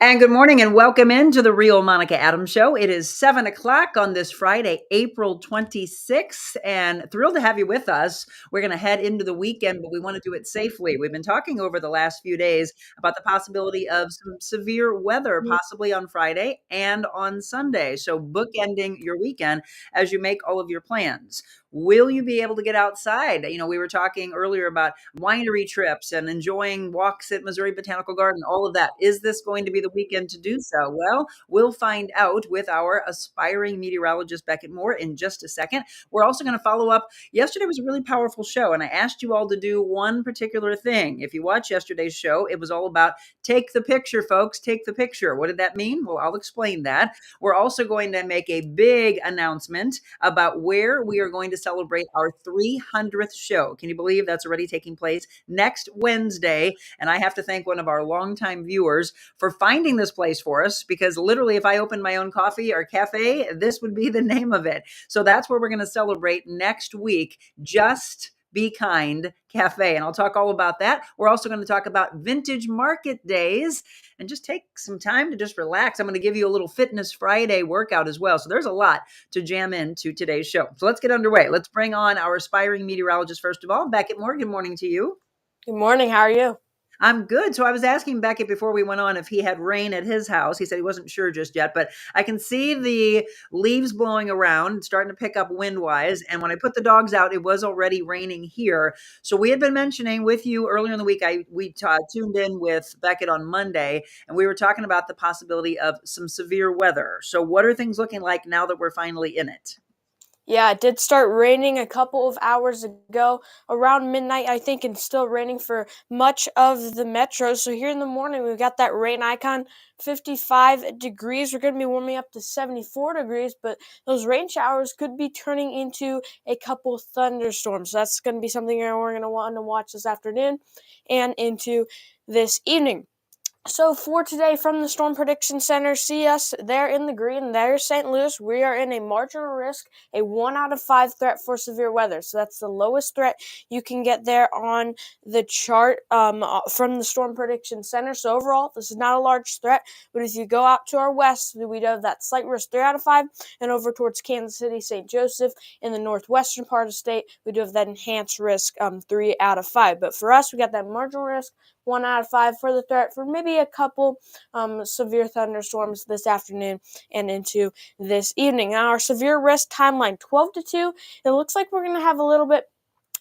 And good morning and welcome into the Real Monica Adams Show. It is 7 o'clock on this Friday, April 26th, and thrilled to have you with us. We're going to head into the weekend, but we want to do it safely. We've been talking over the last few days about the possibility of some severe weather, possibly on Friday and on Sunday. So, bookending your weekend as you make all of your plans. Will you be able to get outside? We were talking earlier about winery trips and enjoying walks at Missouri Botanical Garden, all of that. Is this going to be the weekend to do so? Well, we'll find out with our aspiring meteorologist, Beckett Moore, in just a second. We're also going to follow up. Yesterday was a really powerful show, and I asked you all to do one particular thing. If you watch yesterday's show, it was all about take the picture, folks, take the picture. What did that mean? Well, I'll explain that. We're also going to make a big announcement about where we are going to celebrate our 300th show. Can you believe that's already taking place next Wednesday? And I have to thank one of our longtime viewers for finding this place for us, because literally, if I opened my own coffee or cafe, this would be the name of it. So that's where we're going to celebrate next week. Just Be Kind Cafe. And I'll talk all about that. We're also going to talk about vintage market days and just take some time to just relax. I'm going to give you a little Fitness Friday workout as well. So there's a lot to jam into today's show. So let's get underway. Let's bring on our aspiring meteorologist first of all, Beckett Moore. Good morning to you. Good morning. How are you? I'm good. So I was asking Beckett before we went on if he had rain at his house. He said he wasn't sure just yet, but I can see the leaves blowing around, starting to pick up wind-wise. And when I put the dogs out, it was already raining here. So we had been mentioning with you earlier in the week, we tuned in with Beckett on Monday, and we were talking about the possibility of some severe weather. So what are things looking like now that we're finally in it? Yeah, it did start raining a couple of hours ago, around midnight, I think, and still raining for much of the metro. So here in the morning, we've got that rain icon, 55 degrees. We're going to be warming up to 74 degrees, but those rain showers could be turning into a couple thunderstorms. So that's going to be something we're going to want to watch this afternoon and into this evening. So for today from the Storm Prediction Center, see us there in the green. There's St. Louis. We are in a marginal risk, a 1 out of 5 threat for severe weather. So that's the lowest threat you can get there on the chart from the Storm Prediction Center. So overall, this is not a large threat. But if you go out to our west, we do have that slight risk 3 out of 5. And over towards Kansas City, St. Joseph, in the northwestern part of the state, we do have that enhanced risk 3 out of 5. But for us, we got that marginal risk, 1 out of 5 for the threat for maybe a couple severe thunderstorms this afternoon and into this evening. Now, our severe risk timeline, 12 to 2. It looks like we're going to have a little bit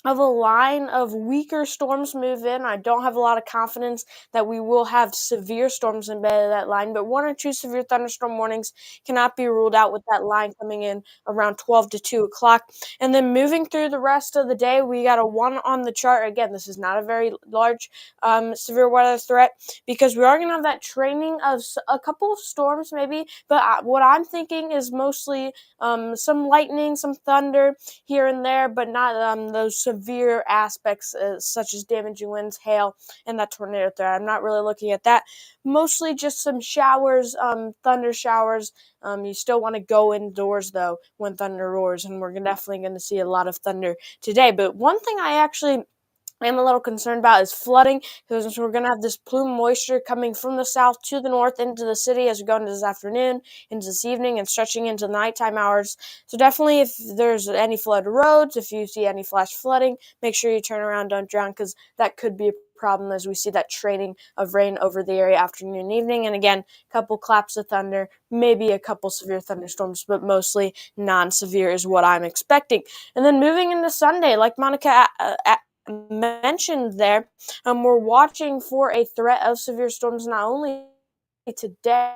of a line of weaker storms move in. I don't have a lot of confidence that we will have severe storms embedded in that line, but 1 or 2 severe thunderstorm warnings cannot be ruled out with that line coming in around 12 to 2 o'clock. And then moving through the rest of the day, we got a 1 on the chart. Again, this is not a very large severe weather threat because we are going to have that training of a couple of storms maybe, but what I'm thinking is mostly some lightning, some thunder here and there, but not those severe aspects such as damaging winds, hail, and that tornado threat. I'm not really looking at that. Mostly just some showers, thunder showers. You still want to go indoors, though, when thunder roars, and we're definitely going to see a lot of thunder today. But one thing I actually am a little concerned about is flooding, because we're going to have this plume moisture coming from the south to the north into the city as we go into this afternoon, into this evening, and stretching into the nighttime hours. So definitely, if there's any flooded roads, if you see any flash flooding, make sure you turn around, don't drown, because that could be a problem as we see that training of rain over the area afternoon and evening. And again, a couple claps of thunder, maybe a couple severe thunderstorms, but mostly non-severe is what I'm expecting. And then moving into Sunday, like Monica mentioned there, we're watching for a threat of severe storms not only today,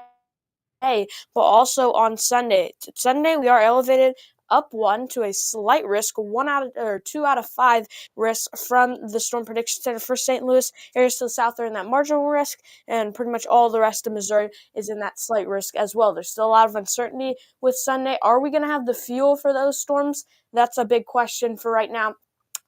but also on Sunday. Sunday, we are elevated up 1 to a slight risk, 2 out of 5 risk from the Storm Prediction Center for St. Louis. Areas to the south are in that marginal risk, and pretty much all the rest of Missouri is in that slight risk as well. There's still a lot of uncertainty with Sunday. Are we going to have the fuel for those storms? That's a big question for right now.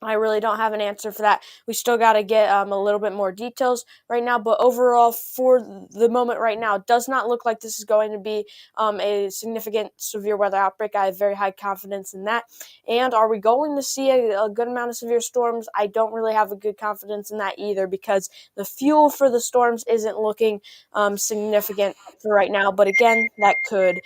I really don't have an answer for that. We still got to get a little bit more details right now, but overall, for the moment right now, it does not look like this is going to be a significant severe weather outbreak. I have very high confidence in that. And are we going to see a good amount of severe storms? I don't really have a good confidence in that either, because the fuel for the storms isn't looking significant for right now. But again, that could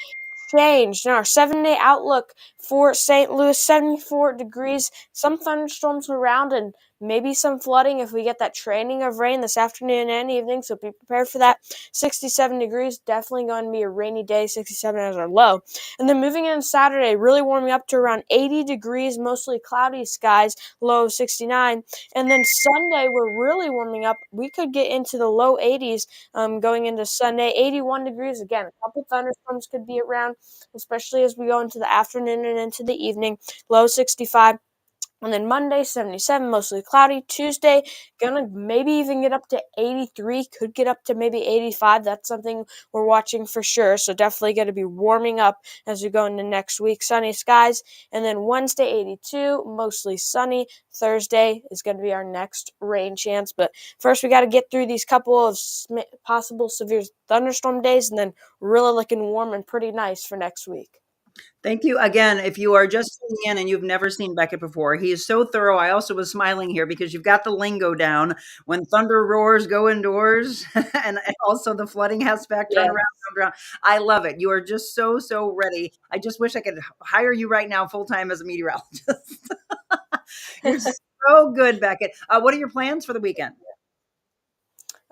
change. Now, our 7-day outlook for St. Louis: 74 degrees, some thunderstorms around, and maybe some flooding if we get that training of rain this afternoon and evening, so be prepared for that. 67 degrees, definitely going to be a rainy day, 67 as our low. And then moving in Saturday, really warming up to around 80 degrees, mostly cloudy skies, low of 69. And then Sunday, we're really warming up. We could get into the low 80s going into Sunday, 81 degrees. Again, a couple thunderstorms could be around, especially as we go into the afternoon and into the evening, low 65. And then Monday, 77, mostly cloudy. Tuesday, gonna maybe even get up to 83, could get up to maybe 85. That's something we're watching for sure. So definitely going to be warming up as we go into next week. Sunny skies. And then Wednesday, 82, mostly sunny. Thursday is going to be our next rain chance. But first, we got to get through these couple of possible severe thunderstorm days, and then really looking warm and pretty nice for next week. Thank you again. If you are just tuning in and you've never seen Beckett before, he is so thorough. I also was smiling here because you've got the lingo down. When thunder roars, go indoors, and also the flooding has back, turn Yeah. around, turn around. I love it. You are just so ready. I just wish I could hire you right now full time as a meteorologist. You're so good, Beckett. What are your plans for the weekend?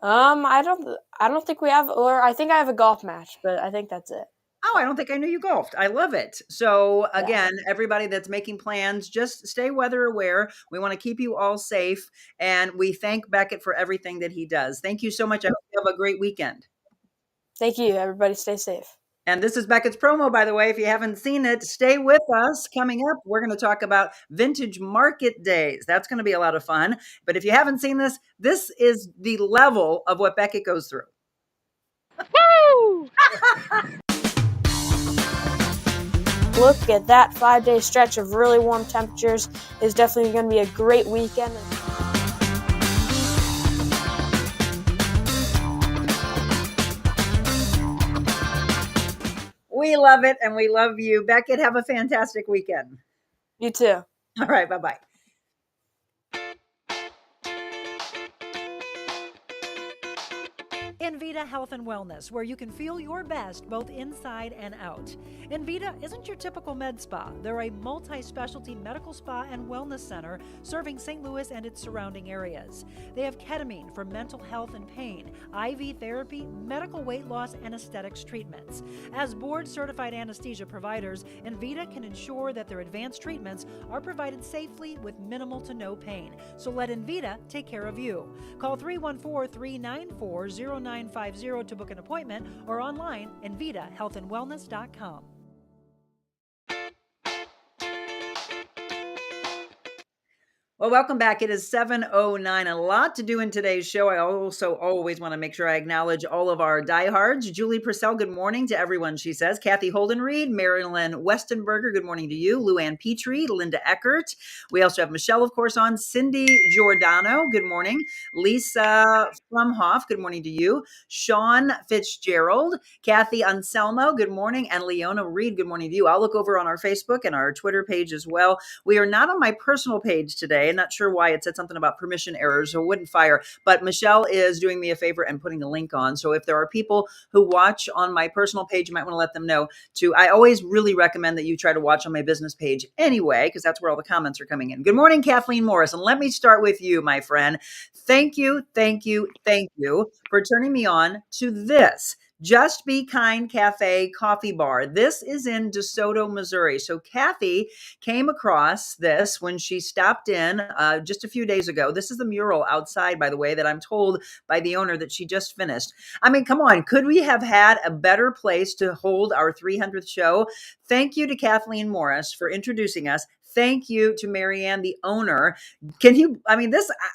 I don't think we have, or I think I have a golf match, but I think that's it. Oh, I don't think I knew you golfed. I love it. So Yeah. again, everybody that's making plans, just stay weather aware. We want to keep you all safe. And we thank Beckett for everything that he does. Thank you so much. I hope you have a great weekend. Thank you. Everybody stay safe. And this is Beckett's promo, by the way. If you haven't seen it, stay with us. Coming up, we're going to talk about vintage market days. That's going to be a lot of fun. But if you haven't seen this, this is the level of what Beckett goes through. Woo! Look at that 5-day stretch of really warm temperatures. Is definitely going to be a great weekend. We love it, and we love you. Beckett, have a fantastic weekend. You too. All right, bye-bye. Envita Health and Wellness, where you can feel your best both inside and out. Envita isn't your typical med spa. They're a multi-specialty medical spa and wellness center serving St. Louis and its surrounding areas. They have ketamine for mental health and pain, IV therapy, medical weight loss, and aesthetics treatments. As board-certified anesthesia providers, Envita can ensure that their advanced treatments are provided safely with minimal to no pain. So let Envita take care of you. Call 314-394-0950 to book an appointment, or online envitahealthandwellness.com. Well, welcome back. It is 7:09. A lot to do in today's show. I also always want to make sure I acknowledge all of our diehards. Julie Purcell, good morning to everyone, she says. Kathy Holden Reed, Marilyn Westenberger, good morning to you. Luann Petrie, Linda Eckert. We also have Michelle, of course, on. Cindy Giordano, good morning. Lisa Frumhoff, good morning to you. Sean Fitzgerald, Kathy Anselmo, good morning. And Leona Reed, good morning to you. I'll look over on our Facebook and our Twitter page as well. We are not on my personal page today. I'm not sure why. It said something about permission errors, so wouldn't fire. But Michelle is doing me a favor and putting a link on. So if there are people who watch on my personal page, you might want to let them know too. I always really recommend that you try to watch on my business page anyway, because that's where all the comments are coming in. Good morning, Kathleen Morris. And let me start with you, my friend. Thank you for turning me on to this. Just Be Kind Cafe Coffee Bar. This is in DeSoto, Missouri. So Kathy came across this when she stopped in just a few days ago. This is the mural outside, by the way, that I'm told by the owner that she just finished. I mean, come on. Could we have had a better place to hold our 300th show? Thank you to Kathleen Morris for introducing us. Thank you to Marianne, the owner.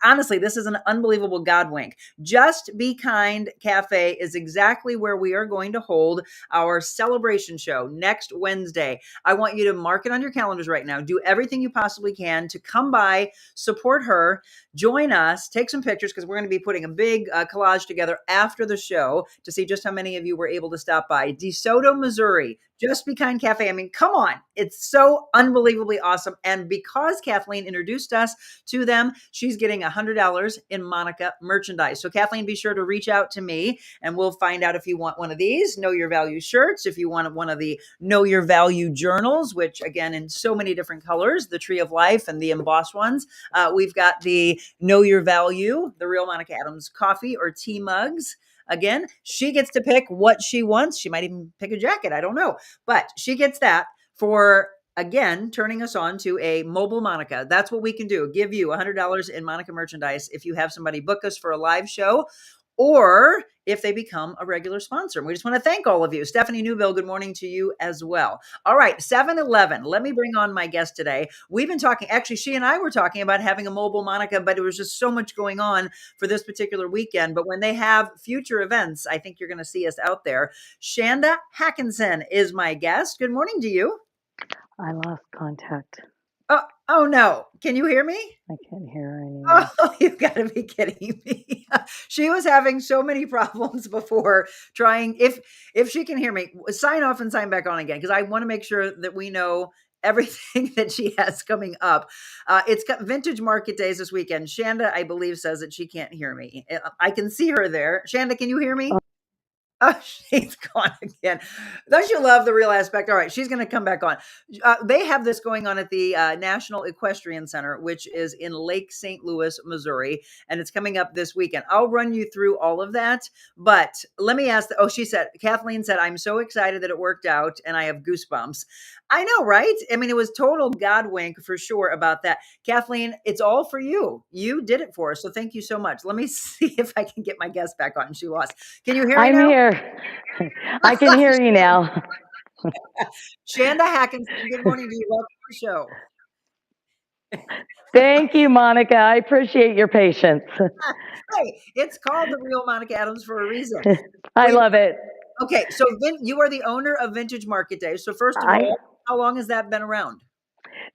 Honestly, this is an unbelievable Godwink. Just Be Kind Cafe is exactly where where we are going to hold our celebration show next Wednesday. I want you to mark it on your calendars right now. Do everything you possibly can to come by, support her, join us, take some pictures, because we're going to be putting a big collage together after the show to see just how many of you were able to stop by. DeSoto, Missouri, Just Be Kind Cafe. I mean, come on. It's so unbelievably awesome. And because Kathleen introduced us to them, she's getting $100 in Monica merchandise. So Kathleen, be sure to reach out to me and we'll find out if you want one of these Know Your Value shirts, if you want one of the Know Your Value journals, which again, in so many different colors, the Tree of Life and the embossed ones. We've got the Know Your Value, the Real Monica Adams coffee or tea mugs. Again, she gets to pick what she wants. She might even pick a jacket. I don't know, but she gets that for, again, turning us on to a mobile Monica. That's what we can do. Give you $100 in Monica merchandise if you have somebody book us for a live show, or if they become a regular sponsor. And we just want to thank all of you. Stephanie Newbill, good morning to you as well. All right, 7-Eleven. Let me bring on my guest today. We've been talking, actually, she and I were talking about having a mobile Monica, but it was just so much going on for this particular weekend. But when they have future events, I think you're going to see us out there. Shanda Hackinson is my guest. Good morning to you. I lost contact. Oh no. Can you hear me? I can't hear her anymore. Oh, you've got to be kidding me. She was having so many problems before trying. If she can hear me, sign off and sign back on again, because I want to make sure that we know everything that she has coming up. It's got Vintage Market Days this weekend. Shanda, I believe, says that she can't hear me. I can see her there. Shanda, can you hear me? Oh, she's gone again. Don't you love the real aspect? All right, she's going to come back on. They have this going on at the National Equestrian Center, which is in Lake St. Louis, Missouri, and it's coming up this weekend. I'll run you through all of that, but let me ask. Kathleen said, I'm so excited that it worked out, and I have goosebumps. I know, right? I mean, it was total Godwink for sure about that. Kathleen, it's all for you. You did it for us, so thank you so much. Let me see if I can get my guest back on. She lost. Can you hear me now? I'm here. I can hear you now. Shanda Hackinson, good morning to you. Welcome to the show. Thank you, Monica. I appreciate your patience. Hey, it's called The Real Monica Adams for a reason. I love it. Okay, so you are the owner of Vintage Market Days. So first of all, how long has that been around?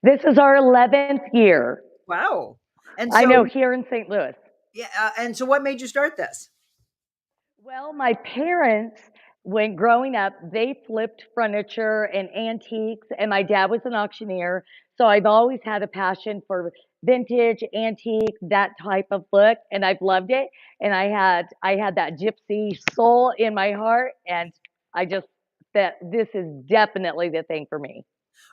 This is our 11th year. Wow. And so, I know, here in St. Louis. Yeah, and so what made you start this? Well, my parents, when growing up, they flipped furniture and antiques, and my dad was an auctioneer. So I've always had a passion for vintage, antique, that type of look, and I've loved it. And I had that gypsy soul in my heart, and I just that this is definitely the thing for me.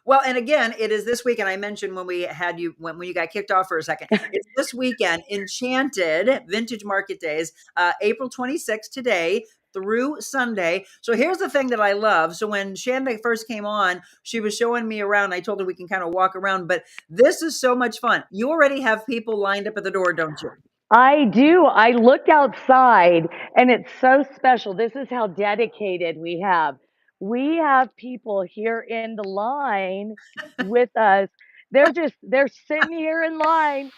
Well, and again, it is this weekend. I mentioned when we had you when you got kicked off for a second. It's this weekend, Enchanted Vintage Market Days, April 26th today through Sunday. So here's the thing that I love. So when Shanda first came on, she was showing me around. I told her we can kind of walk around, but this is so much fun. You already have people lined up at the door, don't you? I do. I looked outside and it's so special. This is how dedicated we have. We have people here in the line with us. They're sitting here in line.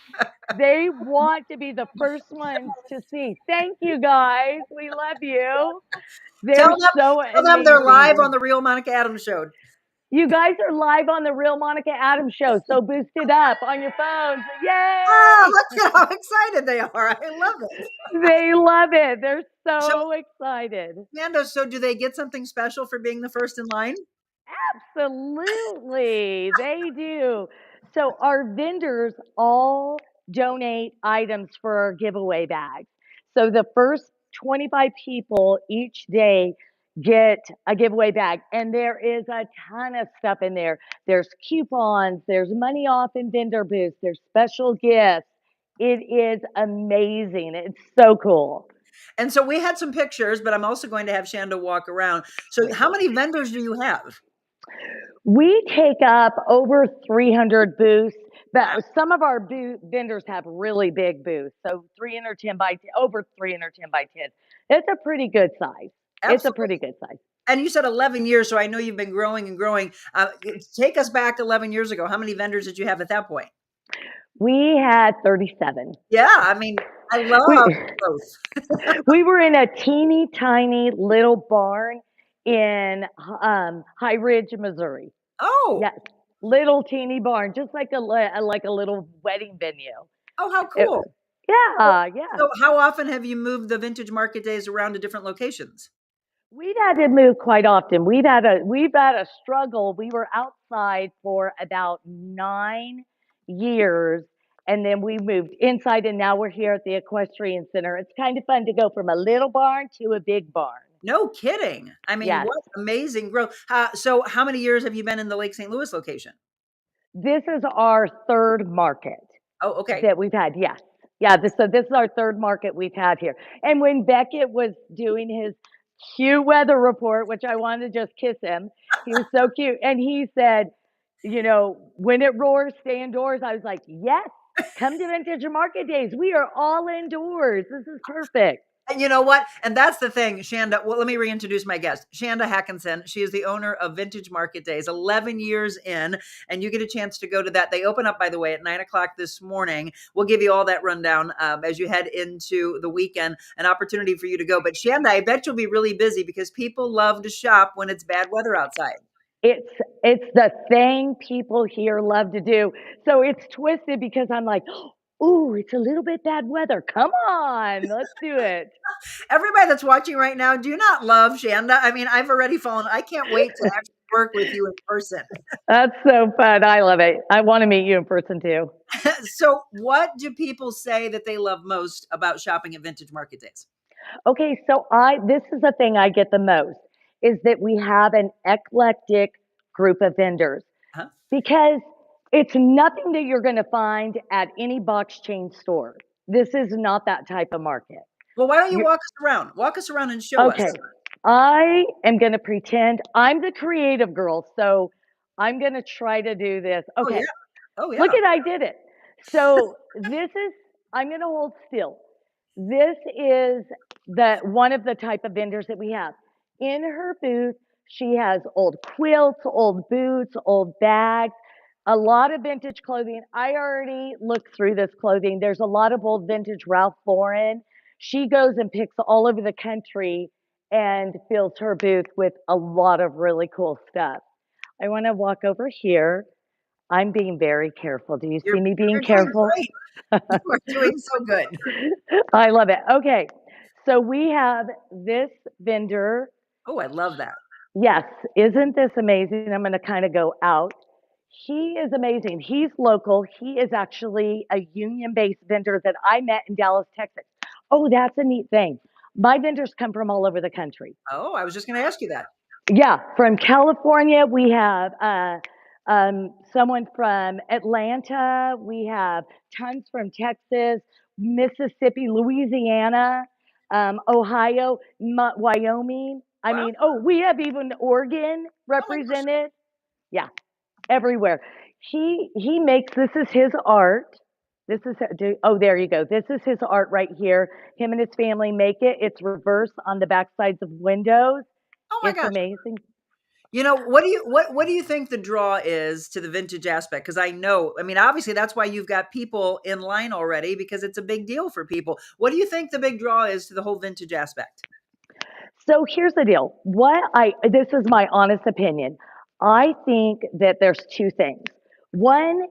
They want to be the first ones to see. Thank you guys. We love you. They're Tell them they're live on the Real Monica Adams show. You guys are live on the Real Monica Adams show, so boost it up on your phones. Yay! Oh, look at how excited they are. I love it. They love it. They're so excited. Amanda, so do they get something special for being the first in line? Absolutely. They do. So our vendors all donate items for our giveaway bags. So the first 25 people each day get a giveaway bag, and there is a ton of stuff in there. There's coupons, there's money off in vendor booths, there's special gifts. It is amazing. It's so cool. And so we had some pictures, but I'm also going to have Shanda walk around. So how many vendors do you have? We take up over 300 booths, but some of our vendors have really big booths. So 310 by 10, over 310 by 10. It's a pretty good size. Absolutely. It's a pretty good size. And you said 11 years, so I know you've been growing and growing. Take us back 11 years ago. How many vendors did you have at that point? We had 37. Yeah, I mean, I We love both. we were in a teeny tiny little barn in High Ridge, Missouri. Oh, Yes, little teeny barn, just like like a little wedding venue. oh, how It, cool. So yeah, yeah. so how often have you moved the vintage market days around to different locations? We've had to move quite often. We've had a struggle. We were outside for about 9 years, and then we moved inside, and now we're here at the Equestrian Center. It's kind of fun to go from a little barn to a big barn. No kidding. I mean, Yes, what amazing growth. So how many years have you been in the Lake St. Louis location? this is our third market Oh, okay. that we've had. Yes, yeah. So this is our third market we've had here. And when Beckett was doing his cute weather report, which I wanted to just kiss him, he was so cute, and he said, when it roars, stay indoors. I was like, yes, come to Vintage Market Days. We are all indoors. This is perfect. And you know what? And that's the thing, Shanda. Well, let me reintroduce my guest, Shanda Hackinson. She is the owner of Vintage Market Days, 11 years in, and you get a chance to go to that. They open up, by the way, at 9 o'clock this morning. We'll give you all that rundown as you head into the weekend, an opportunity for you to go. But Shanda, I bet you'll be really busy because people love to shop when it's bad weather outside. It's the thing people here love to do. So it's twisted because I'm like, ooh, it's a little bit bad weather. Come on, let's do it. Everybody that's watching right now, do you not love Shanda? I mean, I've already fallen. I can't wait to actually work with you in person. That's so fun. I love it. I want to meet you in person too. So, what do people say that they love most about shopping at Vintage Market Days? Okay, so this is the thing I get the most is that we have an eclectic group of vendors Huh? because it's nothing that you're going to find at any box chain store. This is not that type of market. Well, why don't you You're, walk us around? Walk us around and show us. okay, I am going to pretend I'm the creative girl, so I'm going to try to do this. Oh yeah. Okay, Oh look yeah. at I did it. So I'm going to hold still. This is one of the type of vendors that we have. In her booth, she has old quilts, old boots, old bags, a lot of vintage clothing. I already looked through this clothing. There's a lot of old vintage Ralph Lauren. She goes and picks all over the country and fills her booth with a lot of really cool stuff. I want to walk over here. I'm being very careful. Do you You're see me being you're doing careful? great. You are doing so good. I love it. Okay. So we have this vendor. Oh, I love that. Yes. Isn't this amazing? I'm going to kind of go out. He is amazing. He's local. He is actually a union based vendor that I met in Dallas, Texas. Oh, that's a neat thing. My vendors come from all over the country. Oh, I was just going to ask you that. Yeah, from California, we have someone from Atlanta. We have tons from Texas, Mississippi, Louisiana, Ohio, Wyoming. I Wow. mean, oh, we have even Oregon Oh my gosh. represented. Yeah, everywhere. He makes this is his art. This is oh, there you go. This is his art right here. Him and his family make it. It's reverse on the back sides of windows. Oh my It's gosh. amazing. You know, what do you think the draw is to the vintage aspect? Because I know, I mean, obviously that's why you've got people in line already because it's a big deal for people. What do you think the big draw is to the whole vintage aspect? So here's the deal. This is my honest opinion. I think that there's two things. One,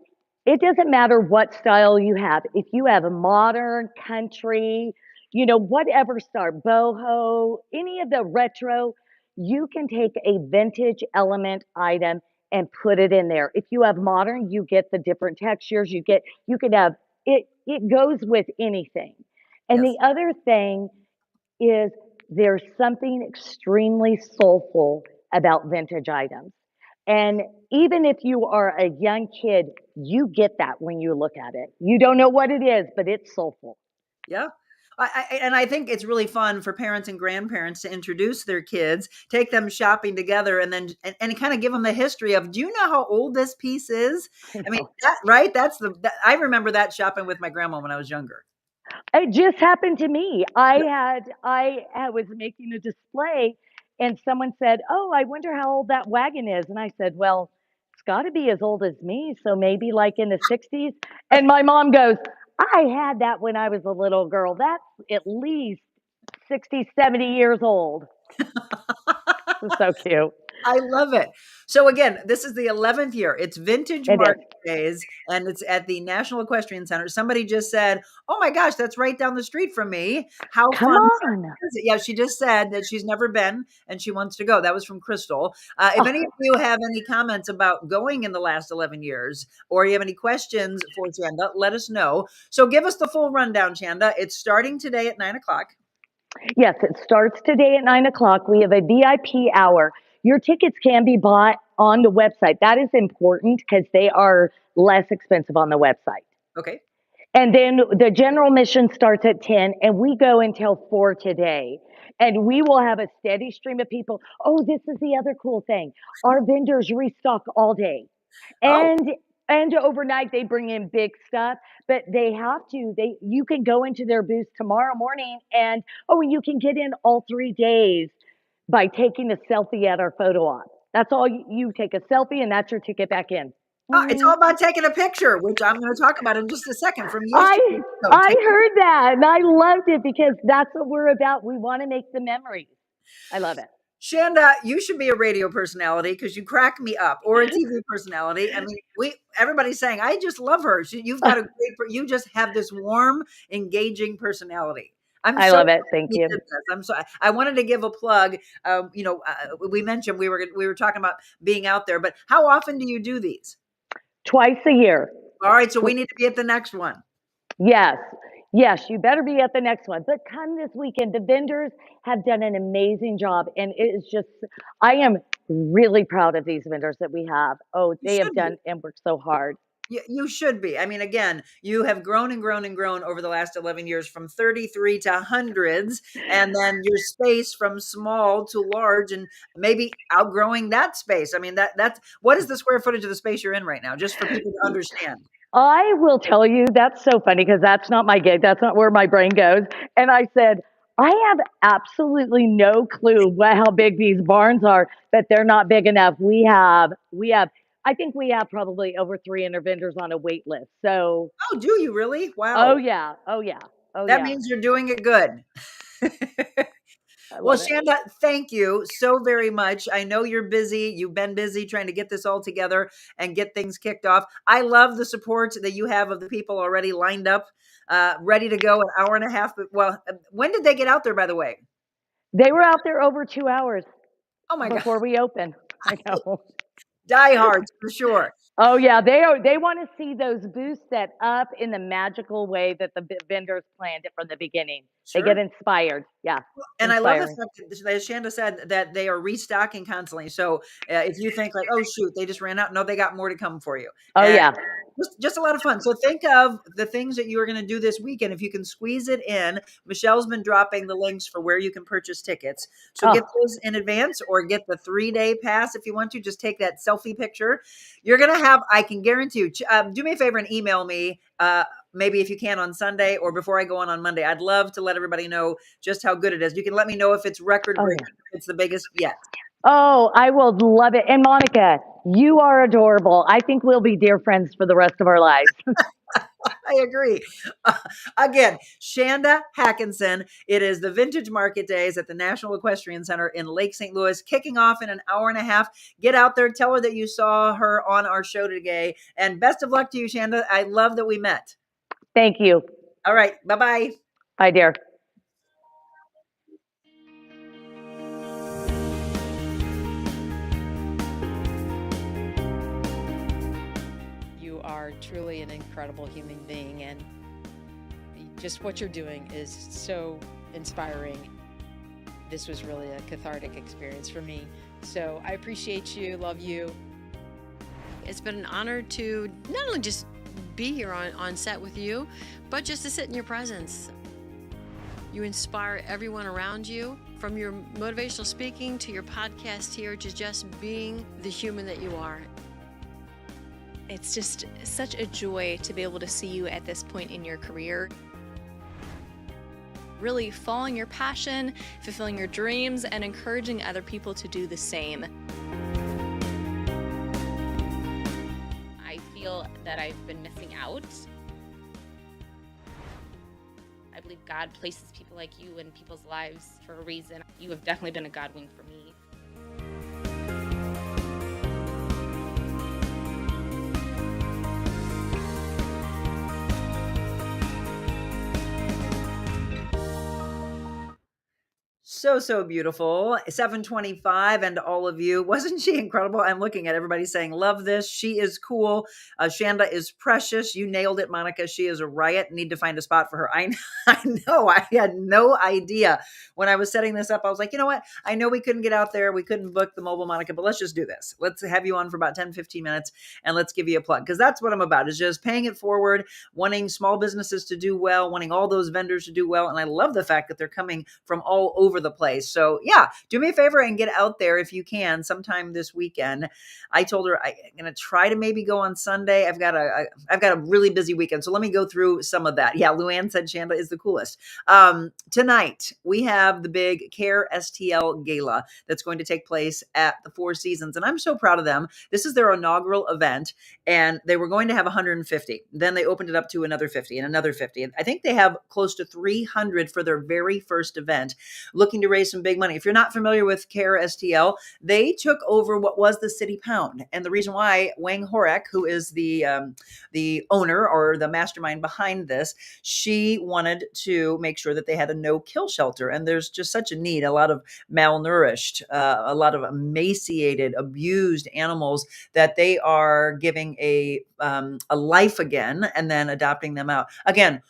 it doesn't matter what style you have. If you have a modern, country, whatever style, boho, any of the retro, you can take a vintage element item and put it in there. If you have modern, you get the different textures. You can have it goes with anything. And Yes. the other thing is there's something extremely soulful about vintage items. And even if you are a young kid, you get that when you look at it. You don't know what it is, but it's soulful. Yeah. And I think it's really fun for parents and grandparents to introduce their kids, take them shopping together, and then and kind of give them the history of. Do you know how old this piece is? I I mean, know. right? I remember that shopping with my grandma when I was younger. It just happened to me. I was making a display and someone said, "Oh, I wonder how old that wagon is." And I said, "Well, it's got to be as old as me, so maybe like in the 60s." And my mom goes, I had that when I was a little girl. That's at least 60, 70 years old. It's so cute. I love it. So again, this is the 11th year. It's Vintage It is. Market Days, and it's at the National Equestrian Center. Somebody just said, "Oh my gosh, that's right down the street from me. How Come fun on. is it?" Yeah, she just said that she's never been and she wants to go. That was from Crystal. If Oh, any of you have any comments about going in the last 11 years, or you have any questions for Chanda, let us know. So give us the full rundown, Chanda. It's starting today at 9 o'clock. yes, it starts today at 9 o'clock. We have a VIP hour. Your tickets can be bought on the website. That is important because they are less expensive on the website. Okay. And then the general admission starts at 10 and we go until 4 today. And we will have a steady stream of people. Oh, this is the other cool thing. Our vendors restock all day. Oh, And overnight they bring in big stuff, but they have to. You can go into their booth tomorrow morning and you can get in all 3 days by taking a selfie at our photo op. That's all you take a selfie and that's your ticket back in. it's all about taking a picture, which I'm going to talk about in just a second from I yesterday. So I heard that and I loved it because that's what we're about. We want to make the memories. I love it. Shanda, you should be a radio personality because you crack me up, or a TV personality. I mean, everybody's saying I just love her. You've got you just have this warm, engaging personality. I'm I so love glad it. Thank you you. did this. I'm so. I wanted to give a plug. We mentioned we were talking about being out there, but how often do you do these? Twice a year. All right, so we need to be at the next one. Yes. Yes, you better be at the next one. But come this weekend. The vendors have done an amazing job. And it is just, I am really proud of these vendors that we have. Oh, You they have should be. done and worked so hard. You should be. I mean, again, you have grown and grown and grown over the last 11 years from 33 to hundreds, and then your space from small to large and maybe outgrowing that space. I mean, that's what is the square footage of the space you're in right now, just for people to understand? I will tell you, that's so funny because that's not my gig. That's not where my brain goes. And I said, I have absolutely no clue how big these barns are, but they're not big enough. I think we have probably over 300 vendors on a wait list. So, Oh, do you really? oh Wow. yeah, oh yeah, oh That yeah. means you're doing it good. I Well, love it. Shanda, thank you so very much. I know you're busy. You've been busy trying to get this all together and get things kicked off. I love the support that you have of the people already lined up, ready to go an hour and a half. Well, when did they get out there, by the way? They were out there over 2 hours Oh my God. before we opened. I know. Diehards for sure. Oh yeah, they want to see those booths set up in the magical way that the vendors planned it from the beginning. They get Sure. inspired. Yeah, And I love the inspiring. fact that Shanda said that they are restocking constantly. So if you think like, oh shoot, they just ran out, no, they got more to come for you. Oh And yeah. just a lot of fun. So think of the things that you are going to do this weekend. If you can squeeze it in, Michelle's been dropping the links for where you can purchase tickets. So get Oh, those in advance or get the 3-day pass if you want to. Just take that selfie picture. You're going to have, I can guarantee you, do me a favor and email me. Maybe if you can on Sunday or before I go on Monday. I'd love to let everybody know just how good it is. You can let me know if it's record oh breaking, yeah. if it's the biggest yet. Oh, I will love it. And Monica, you are adorable. I think we'll be dear friends for the rest of our lives. I agree. Again, Shanda Hackinson. It is the Vintage Market Days at the National Equestrian Center in Lake St. Louis, kicking off in an hour and a half. Get out there. Tell her that you saw her on our show today. And best of luck to you, Shanda. I love that we met. Thank you. All right. Bye-bye. Bye, dear. You are truly an incredible human being, and just what you're doing is so inspiring. This was really a cathartic experience for me. So I appreciate you, love you. It's been an honor to not only just be here on set with you, but just to sit in your presence. You inspire everyone around you, from your motivational speaking to your podcast here, to just being the human that you are. It's just such a joy to be able to see you at this point in your career. Really following your passion, fulfilling your dreams, and encouraging other people to do the same. I feel that I've been missing out. believe God places people like you in people's lives for a reason. You have definitely been a Godwink for me. So beautiful. 725 and all of you. Wasn't she incredible? I'm looking at everybody saying, love this. She is cool. Shanda is precious. You nailed it, Monica. She is a riot. Need to find a spot for her. I know. I had no idea when I was setting this up. I was like, you know what? I know we couldn't get out there. We couldn't book the mobile Monica, but let's just do this. Let's have you on for about 10, 15 minutes and let's give you a plug. Because that's what I'm about, is just paying it forward, wanting small businesses to do well, wanting all those vendors to do well. And I love the fact that they're coming from all over the place. So yeah, do me a favor and get out there if you can sometime this weekend. I told her I'm going to try to maybe go on Sunday. I've got a really busy weekend. So let me go through some of that. Yeah. Luann said Shanda is the coolest. Tonight we have the big Care StL Gala that's going to take place at the Four Seasons. And I'm so proud of them. This is their inaugural event and they were going to have 150. Then they opened it up to another 50 and another 50. And I think they have close to 300 for their very first event, looking to raise some big money. If you're not familiar with Care StL, they took over what was the City Pound. And the reason why Wang Horek, who is the owner or the mastermind behind this, she wanted to make sure that they had a no-kill shelter. And there's just such a need, a lot of malnourished, a lot of emaciated, abused animals that they are giving a life again and then adopting them out. Again,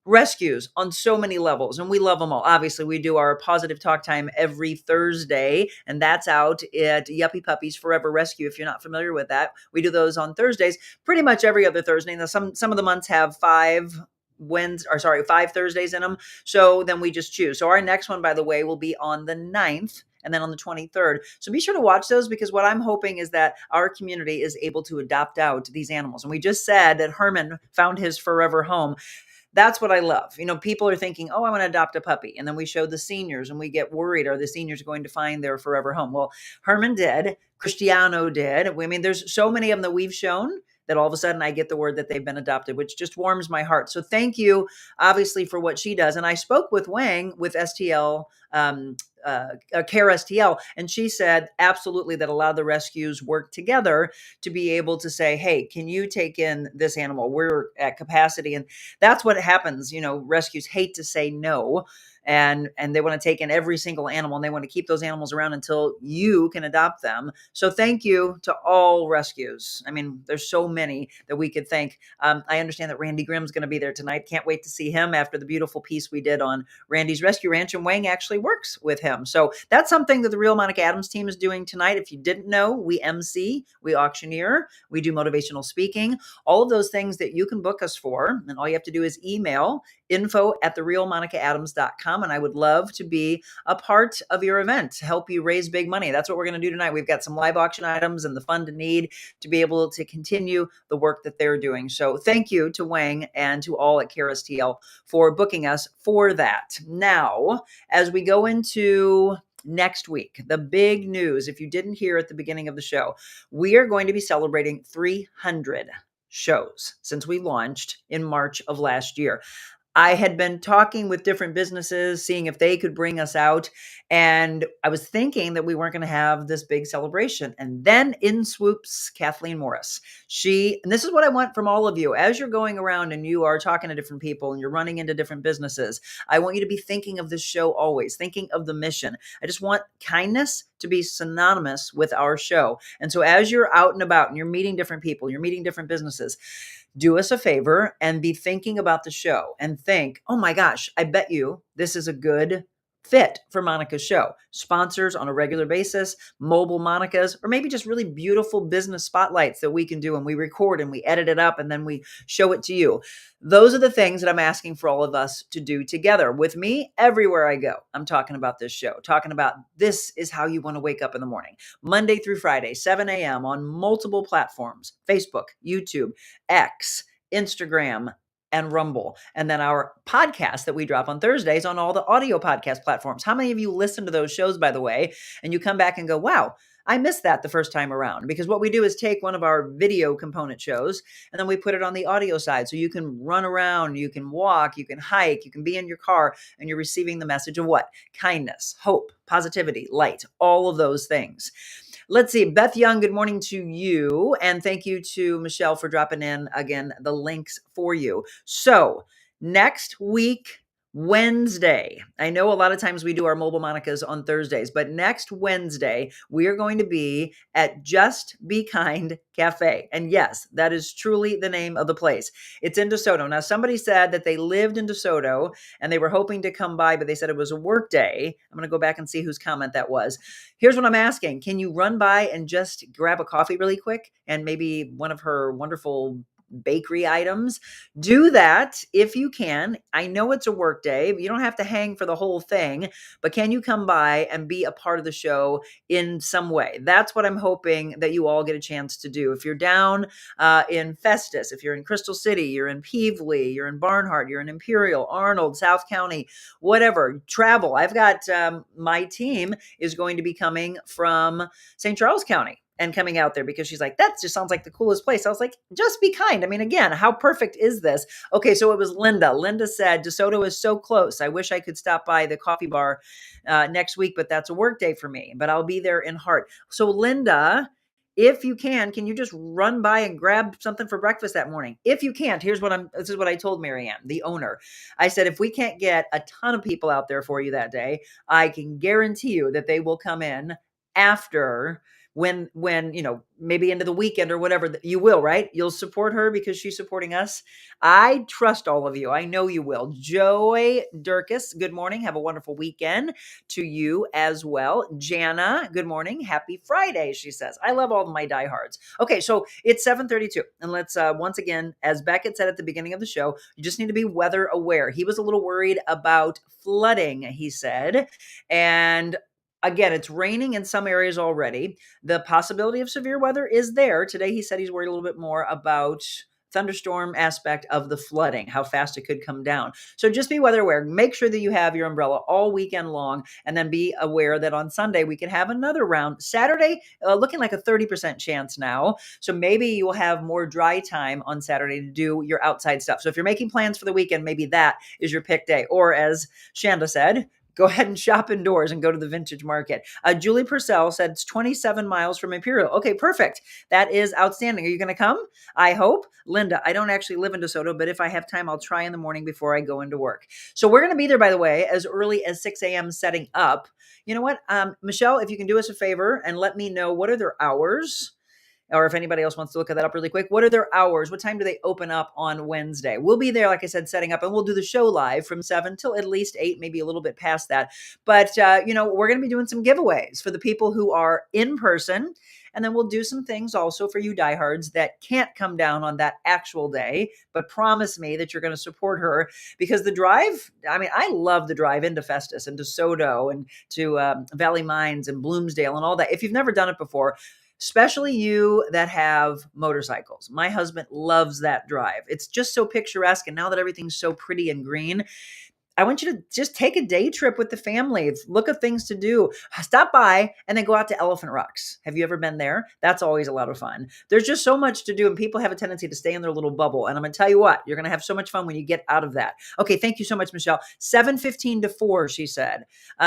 rescues on so many levels, and we love them all. Obviously, we do our positive talk time every Thursday, and that's out at Yuppie Puppies Forever Rescue. If you're not familiar with that, we do those on Thursdays, pretty much every other Thursday. Now, some of the months have 5 Thursdays in them. So then we just choose. So our next one, by the way, will be on the 9th. And then on the 23rd. So be sure to watch those, because what I'm hoping is that our community is able to adopt out these animals. And we just said that Herman found his forever home. That's what I love. You know, people are thinking, oh, I want to adopt a puppy. And then we show the seniors and we get worried. Are the seniors going to find their forever home? Well, Herman did. Cristiano did. I mean, there's so many of them that we've shown that all of a sudden I get the word that they've been adopted, which just warms my heart. So thank you, obviously, for what she does. And I spoke with Wang with STL, Care StL, and she said absolutely that a lot of the rescues work together to be able to say, hey, can you take in this animal? We're at capacity. And that's what happens. You know, rescues hate to say no. And they want to take in every single animal, and they want to keep those animals around until you can adopt them. So thank you to all rescues. I mean, there's so many that we could thank. I understand that Randy Grimm's going to be there tonight. Can't wait to see him after the beautiful piece we did on Randy's Rescue Ranch, and Wang actually works with him. So that's something that the Real Monica Adams team is doing tonight. If you didn't know, we MC, we auctioneer, we do motivational speaking, all of those things that you can book us for. And all you have to do is email info@TheRealMonicaAdams.com. And I would love to be a part of your event to help you raise big money. That's what we're going to do tonight. We've got some live auction items and the fund to need to be able to continue the work that they're doing. So thank you to Wang and to all at Care StL for booking us for that. Now, as we go into next week, the big news, if you didn't hear at the beginning of the show, we are going to be celebrating 300 shows since we launched in March of last year. I had been talking with different businesses, seeing if they could bring us out. And I was thinking that we weren't going to have this big celebration. And then in swoops Kathleen Morris. And this is what I want from all of you. As you're going around and you are talking to different people and you're running into different businesses, I want you to be thinking of this show always, thinking of the mission. I just want kindness to be synonymous with our show. And so as you're out and about and you're meeting different people, you're meeting different businesses, do us a favor and be thinking about the show and think, oh my gosh, I bet you this is a good fit for Monica's show. Sponsors on a regular basis, mobile Monicas, or maybe just really beautiful business spotlights that we can do and we record and we edit it up and then we show it to you. Those are the things that I'm asking for all of us to do together. With me, everywhere I go, I'm talking about this show, talking about this is how you want to wake up in the morning. Monday through Friday, 7 a.m. on multiple platforms, Facebook, YouTube, X, Instagram, and Rumble. And then our podcast that we drop on Thursdays on all the audio podcast platforms. How many of you listen to those shows, by the way, and you come back and go, wow, I missed that the first time around, because what we do is take one of our video component shows and then we put it on the audio side. So you can run around, you can walk, you can hike, you can be in your car, and you're receiving the message of what? Kindness, hope, positivity, light, all of those things. Let's see. Beth Young, good morning to you. And thank you to Michelle for dropping in again the links for you. So next week, Wednesday. I know a lot of times we do our mobile Monicas on Thursdays, but next Wednesday, we are going to be at Just Be Kind Cafe. And yes, that is truly the name of the place. It's in DeSoto. Now, somebody said that they lived in DeSoto and they were hoping to come by, but they said it was a work day. I'm going to go back and see whose comment that was. Here's what I'm asking. Can you run by and just grab a coffee really quick and maybe one of her wonderful bakery items? Do that if you can. I know it's a work day. You don't have to hang for the whole thing, but can you come by and be a part of the show in some way? That's what I'm hoping that you all get a chance to do. If you're down in Festus, if you're in Crystal City, you're in Peevely, you're in Barnhart, you're in Imperial, Arnold, South County, whatever, travel. I've got my team is going to be coming from St. Charles County and coming out there because she's like, that just sounds like the coolest place. I was like, just be kind. I mean, again, how perfect is this? Okay, so it was Linda. Linda said, DeSoto is so close. I wish I could stop by the coffee bar next week, but that's a work day for me, but I'll be there in heart. So Linda, if you can you just run by and grab something for breakfast that morning? If you can't, this is what I told Marianne, the owner. I said, if we can't get a ton of people out there for you that day, I can guarantee you that they will come in after when, maybe into the weekend or whatever. You will, right? You'll support her because she's supporting us. I trust all of you. I know you will. Joy Durkis, good morning. Have a wonderful weekend to you as well. Jana, good morning. Happy Friday, she says. I love all of my diehards. Okay, so it's 7:32. And let's, once again, as Beckett said at the beginning of the show, you just need to be weather aware. He was a little worried about flooding, he said. And again, it's raining in some areas already. The possibility of severe weather is there. Today, he said he's worried a little bit more about thunderstorm aspect of the flooding, how fast it could come down. So just be weather aware. Make sure that you have your umbrella all weekend long, and then be aware that on Sunday we can have another round. Saturday, looking like a 30% chance now. So maybe you will have more dry time on Saturday to do your outside stuff. So if you're making plans for the weekend, maybe that is your pick day. Or as Shanda said, go ahead and shop indoors and go to the vintage market. Julie Purcell said it's 27 miles from Imperial. Okay, perfect. That is outstanding. Are you going to come? I hope. Linda, I don't actually live in DeSoto, but if I have time, I'll try in the morning before I go into work. So we're going to be there, by the way, as early as 6 a.m. setting up. You know what? Michelle, if you can do us a favor and let me know what are their hours, or if anybody else wants to look at that up really quick, what are their hours? What time do they open up on Wednesday? We'll be there, like I said, setting up, and we'll do the show live from 7 till at least 8, maybe a little bit past that. But, we're going to be doing some giveaways for the people who are in person. And then we'll do some things also for you diehards that can't come down on that actual day, but promise me that you're going to support her, because the drive, I love the drive into Festus and DeSoto and to Valley Mines and Bloomsdale and all that. If you've never done it before, especially you that have motorcycles. My husband loves that drive. It's just so picturesque. And now that everything's so pretty and green, I want you to just take a day trip with the family. Look at things to do. Stop by and then go out to Elephant Rocks. Have you ever been there? That's always a lot of fun. There's just so much to do, and people have a tendency to stay in their little bubble. And I'm going to tell you what, you're going to have so much fun when you get out of that. Okay, thank you so much, Michelle. 7:15 to 4, she said.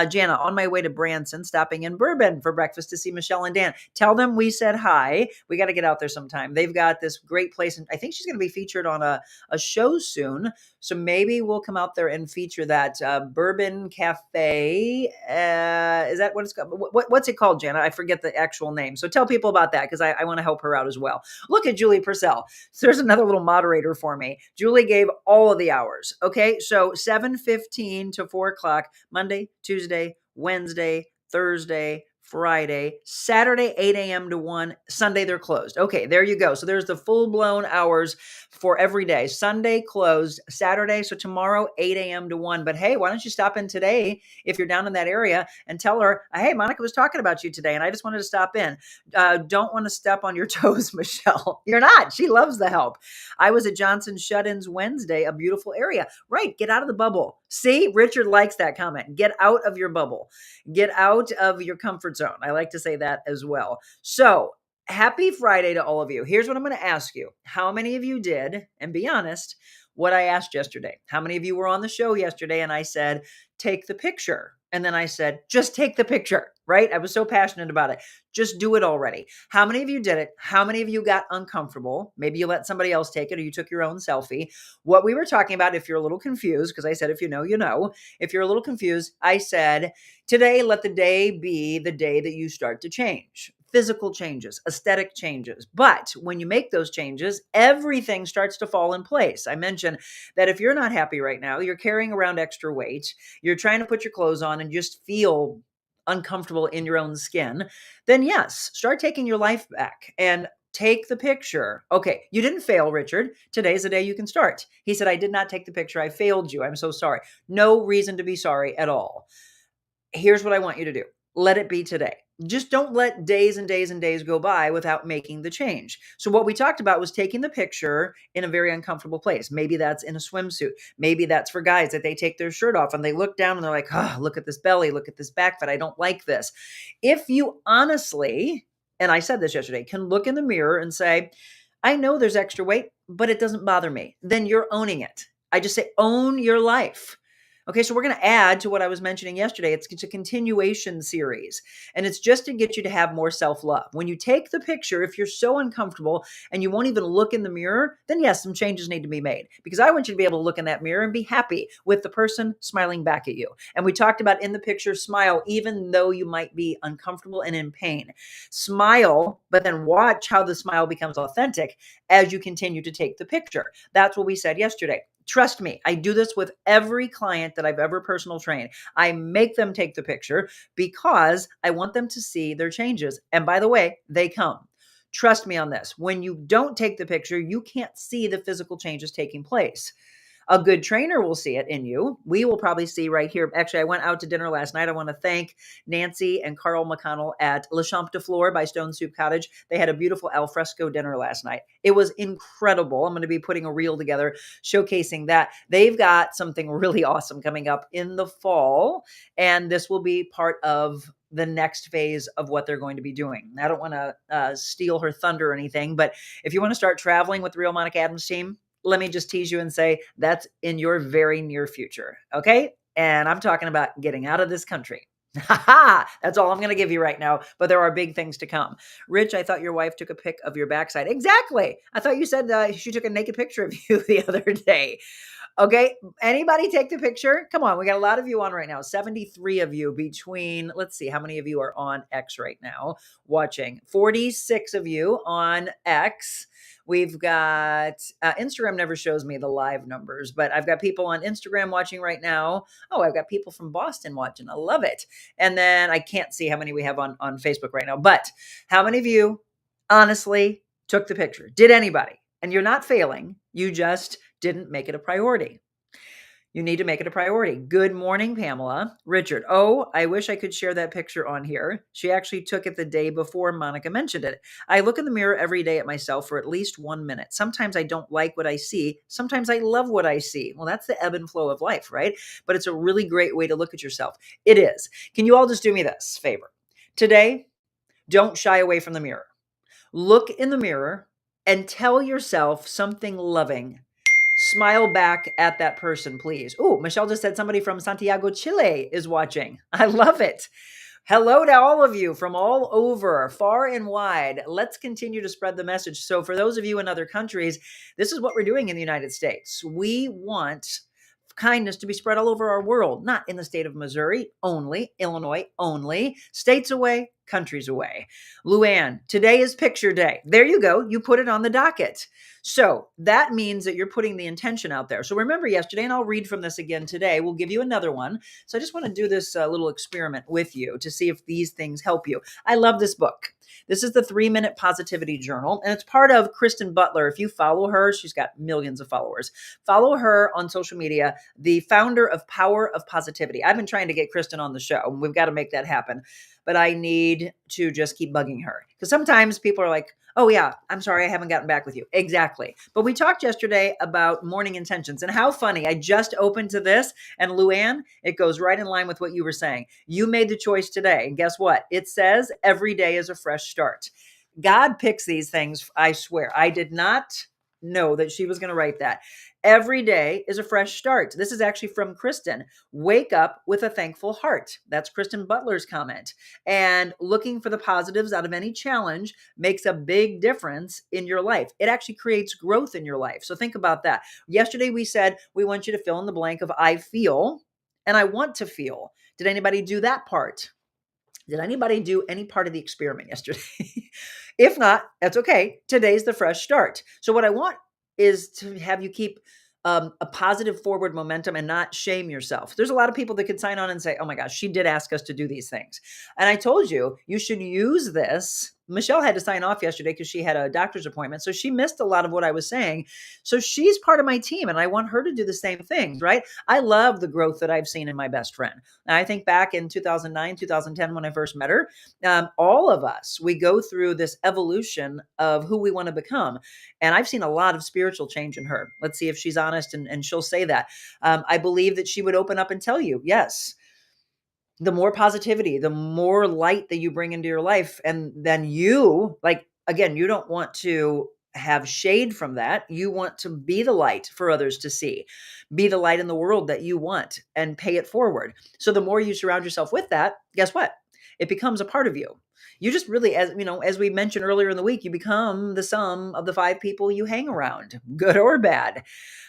Jana, on my way to Branson, stopping in Bourbon for breakfast to see Michelle and Dan. Tell them we said hi. We got to get out there sometime. They've got this great place, and I think she's going to be featured on a show soon. So maybe we'll come out there and feature that Bourbon Cafe. Is that what it's called? What's it called, Jana? I forget the actual name. So tell people about that, because I want to help her out as well. Look at Julie Purcell. So there's another little moderator for me. Julie gave all of the hours. Okay, so 7:15 to 4 o'clock, Monday, Tuesday, Wednesday, Thursday, Friday, Saturday, 8 a.m. to 1, Sunday, they're closed. Okay, there you go. So there's the full-blown hours for every day. Sunday closed, Saturday, so tomorrow, 8 a.m. to 1. But hey, why don't you stop in today if you're down in that area and tell her, hey, Monica was talking about you today, and I just wanted to stop in. Don't want to step on your toes, Michelle. You're not. She loves the help. I was at Johnson Shut-ins Wednesday, a beautiful area. Right, get out of the bubble. See, Richard likes that comment. Get out of your bubble. Get out of your comfort comfort zone. I like to say that as well. So happy Friday to all of you. Here's what I'm going to ask you. How many of you did, and be honest, what I asked yesterday? How many of you were on the show yesterday and I said, take the picture? And then I said, just take the picture, right? I was so passionate about it. Just do it already. How many of you did it? How many of you got uncomfortable? Maybe you let somebody else take it or you took your own selfie. What we were talking about, if you're a little confused, because I said, if you know, you know. If you're a little confused, I said, today, let the day be the day that you start to change. Physical changes, aesthetic changes. But when you make those changes, everything starts to fall in place. I mentioned that if you're not happy right now, you're carrying around extra weight, you're trying to put your clothes on and just feel uncomfortable in your own skin, then yes, start taking your life back and take the picture. Okay, you didn't fail, Richard. Today's the day you can start. He said, I did not take the picture. I failed you. I'm so sorry. No reason to be sorry at all. Here's what I want you to do. Let it be today. Just don't let days and days and days go by without making the change. So what we talked about was taking the picture in a very uncomfortable place. Maybe that's in a swimsuit. Maybe that's for guys that they take their shirt off and they look down and they're like, oh, look at this belly, look at this back fat. I don't like this. If you honestly, and I said this yesterday, can look in the mirror and say, I know there's extra weight, but it doesn't bother me. Then you're owning it. I just say, own your life. Okay, so we're going to add to what I was mentioning yesterday. It's a continuation series, and it's just to get you to have more self-love. When you take the picture, if you're so uncomfortable and you won't even look in the mirror, then yes, some changes need to be made, because I want you to be able to look in that mirror and be happy with the person smiling back at you. And we talked about in the picture, smile, even though you might be uncomfortable and in pain. Smile, but then watch how the smile becomes authentic as you continue to take the picture. That's what we said yesterday. Trust me, I do this with every client that I've ever personal trained. I make them take the picture because I want them to see their changes. And by the way, they come. Trust me on this. When you don't take the picture, you can't see the physical changes taking place. A good trainer will see it in you. We will probably see right here. Actually, I went out to dinner last night. I want to thank Nancy and Carl McConnell at Le Champ de Fleur by Stone Soup Cottage. They had a beautiful alfresco dinner last night. It was incredible. I'm going to be putting a reel together showcasing that. They've got something really awesome coming up in the fall, and this will be part of the next phase of what they're going to be doing. I don't want to steal her thunder or anything, but if you want to start traveling with the Real Monica Adams team, let me just tease you and say that's in your very near future. Okay. And I'm talking about getting out of this country. That's all I'm going to give you right now. But there are big things to come. Rich, I thought your wife took a pic of your backside. Exactly. I thought you said she took a naked picture of you the other day. Okay. Anybody take the picture? Come on. We got a lot of you on right now. 73 of you between, let's see, how many of you are on X right now watching? 46 of you on X. We've got Instagram never shows me the live numbers, but I've got people on Instagram watching right now. Oh, I've got people from Boston watching. I love it. And then I can't see how many we have on Facebook right now, but how many of you honestly took the picture? Did anybody? And you're not failing. You just didn't make it a priority. You need to make it a priority. Good morning, Pamela. Richard, oh, I wish I could share that picture on here. She actually took it the day before Monica mentioned it. I look in the mirror every day at myself for at least 1 minute. Sometimes I don't like what I see. Sometimes I love what I see. Well, that's the ebb and flow of life, right? But it's a really great way to look at yourself. It is. Can you all just do me this favor? Today, don't shy away from the mirror. Look in the mirror and tell yourself something loving. Smile back at that person, please. Oh, Michelle just said somebody from Santiago, Chile is watching. I love it. Hello to all of you from all over, far and wide. Let's continue to spread the message. So for those of you in other countries, this is what we're doing in the United States. We want kindness to be spread all over our world, not in the state of Missouri only, Illinois only, states away, countries away. Luann, today is picture day. There you go. You put it on the docket. So that means that you're putting the intention out there. So remember yesterday, and I'll read from this again today. We'll give you another one. So I just want to do this little experiment with you to see if these things help you. I love this book. This is the 3-Minute Positivity Journal, and it's part of Kristen Butler. If you follow her, she's got millions of followers. Follow her on social media, the founder of Power of Positivity. I've been trying to get Kristen on the show, and we've got to make that happen. but I need to just keep bugging her. Because sometimes people are like, oh yeah, I'm sorry, I haven't gotten back with you. Exactly. But we talked yesterday about morning intentions, and how funny. I just opened to this, and Luann, it goes right in line with what you were saying. You made the choice today. And guess what? It says every day is a fresh start. God picks these things. I swear. I did not know that she was going to write that. Every day is a fresh start. This is actually from Kristen. Wake up with a thankful heart. That's Kristen Butler's comment. And looking for the positives out of any challenge makes a big difference in your life. It actually creates growth in your life. So think about that. Yesterday we said we want you to fill in the blank of I feel and I want to feel. Did anybody do that part? Did anybody do any part of the experiment yesterday? If not, that's okay. Today's the fresh start. So what I want is to have you keep a positive forward momentum and not shame yourself. There's a lot of people that could sign on and say, oh my gosh, she did ask us to do these things. And I told you, you should use this. Michelle had to sign off yesterday because she had a doctor's appointment. So she missed a lot of what I was saying. So she's part of my team and I want her to do the same things, right? I love the growth that I've seen in my best friend. And I think back in 2009, 2010, when I first met her, all of us, we go through this evolution of who we want to become. And I've seen a lot of spiritual change in her. Let's see if she's honest and she'll say that. I believe that she would open up and tell you, yes, the more positivity, the more light that you bring into your life. And then you, like, again, you don't want to have shade from that. You want to be the light for others to see, be the light in the world that you want and pay it forward. So the more you surround yourself with that, guess what? It becomes a part of you. You just really, as you know, as we mentioned earlier in the week, you become the sum of the 5 people you hang around, good or bad.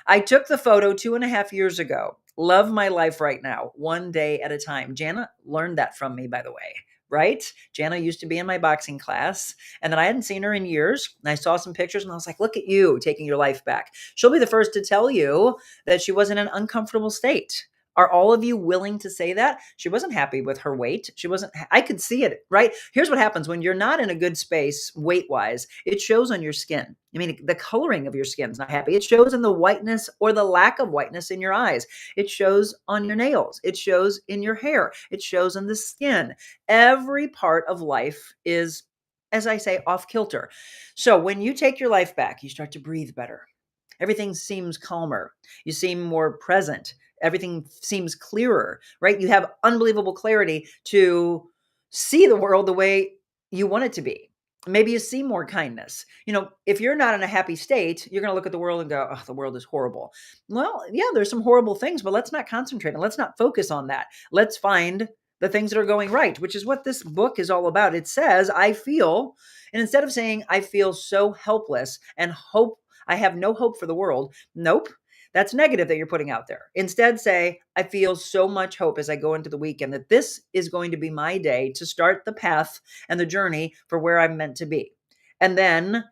I took the photo 2.5 years ago. Love my life right now, one day at a time. Jana learned that from me, by the way, right? Jana used to be in my boxing class, and then I hadn't seen her in years. And I saw some pictures and I was like, look at you taking your life back. She'll be the first to tell you that she was in an uncomfortable state. Are all of you willing to say that? She wasn't happy with her weight. I could see it, right? Here's what happens when you're not in a good space weight-wise. It shows on your skin. I mean, the coloring of your skin's not happy. It shows in the whiteness or the lack of whiteness in your eyes. It shows on your nails. It shows in your hair. It shows on the skin. Every part of life is, as I say, off kilter. So when you take your life back, you start to breathe better. Everything seems calmer. You seem more present. Everything seems clearer, right? You have unbelievable clarity to see the world the way you want it to be. Maybe you see more kindness. You know, if you're not in a happy state, you're going to look at the world and go, oh, the world is horrible. Well, yeah, there's some horrible things, but let's not concentrate and let's not focus on that. Let's find the things that are going right, which is what this book is all about. It says, I feel, and instead of saying, I feel so helpless and I have no hope for the world. Nope. That's negative that you're putting out there. Instead, say, I feel so much hope as I go into the weekend that this is going to be my day to start the path and the journey for where I'm meant to be. And then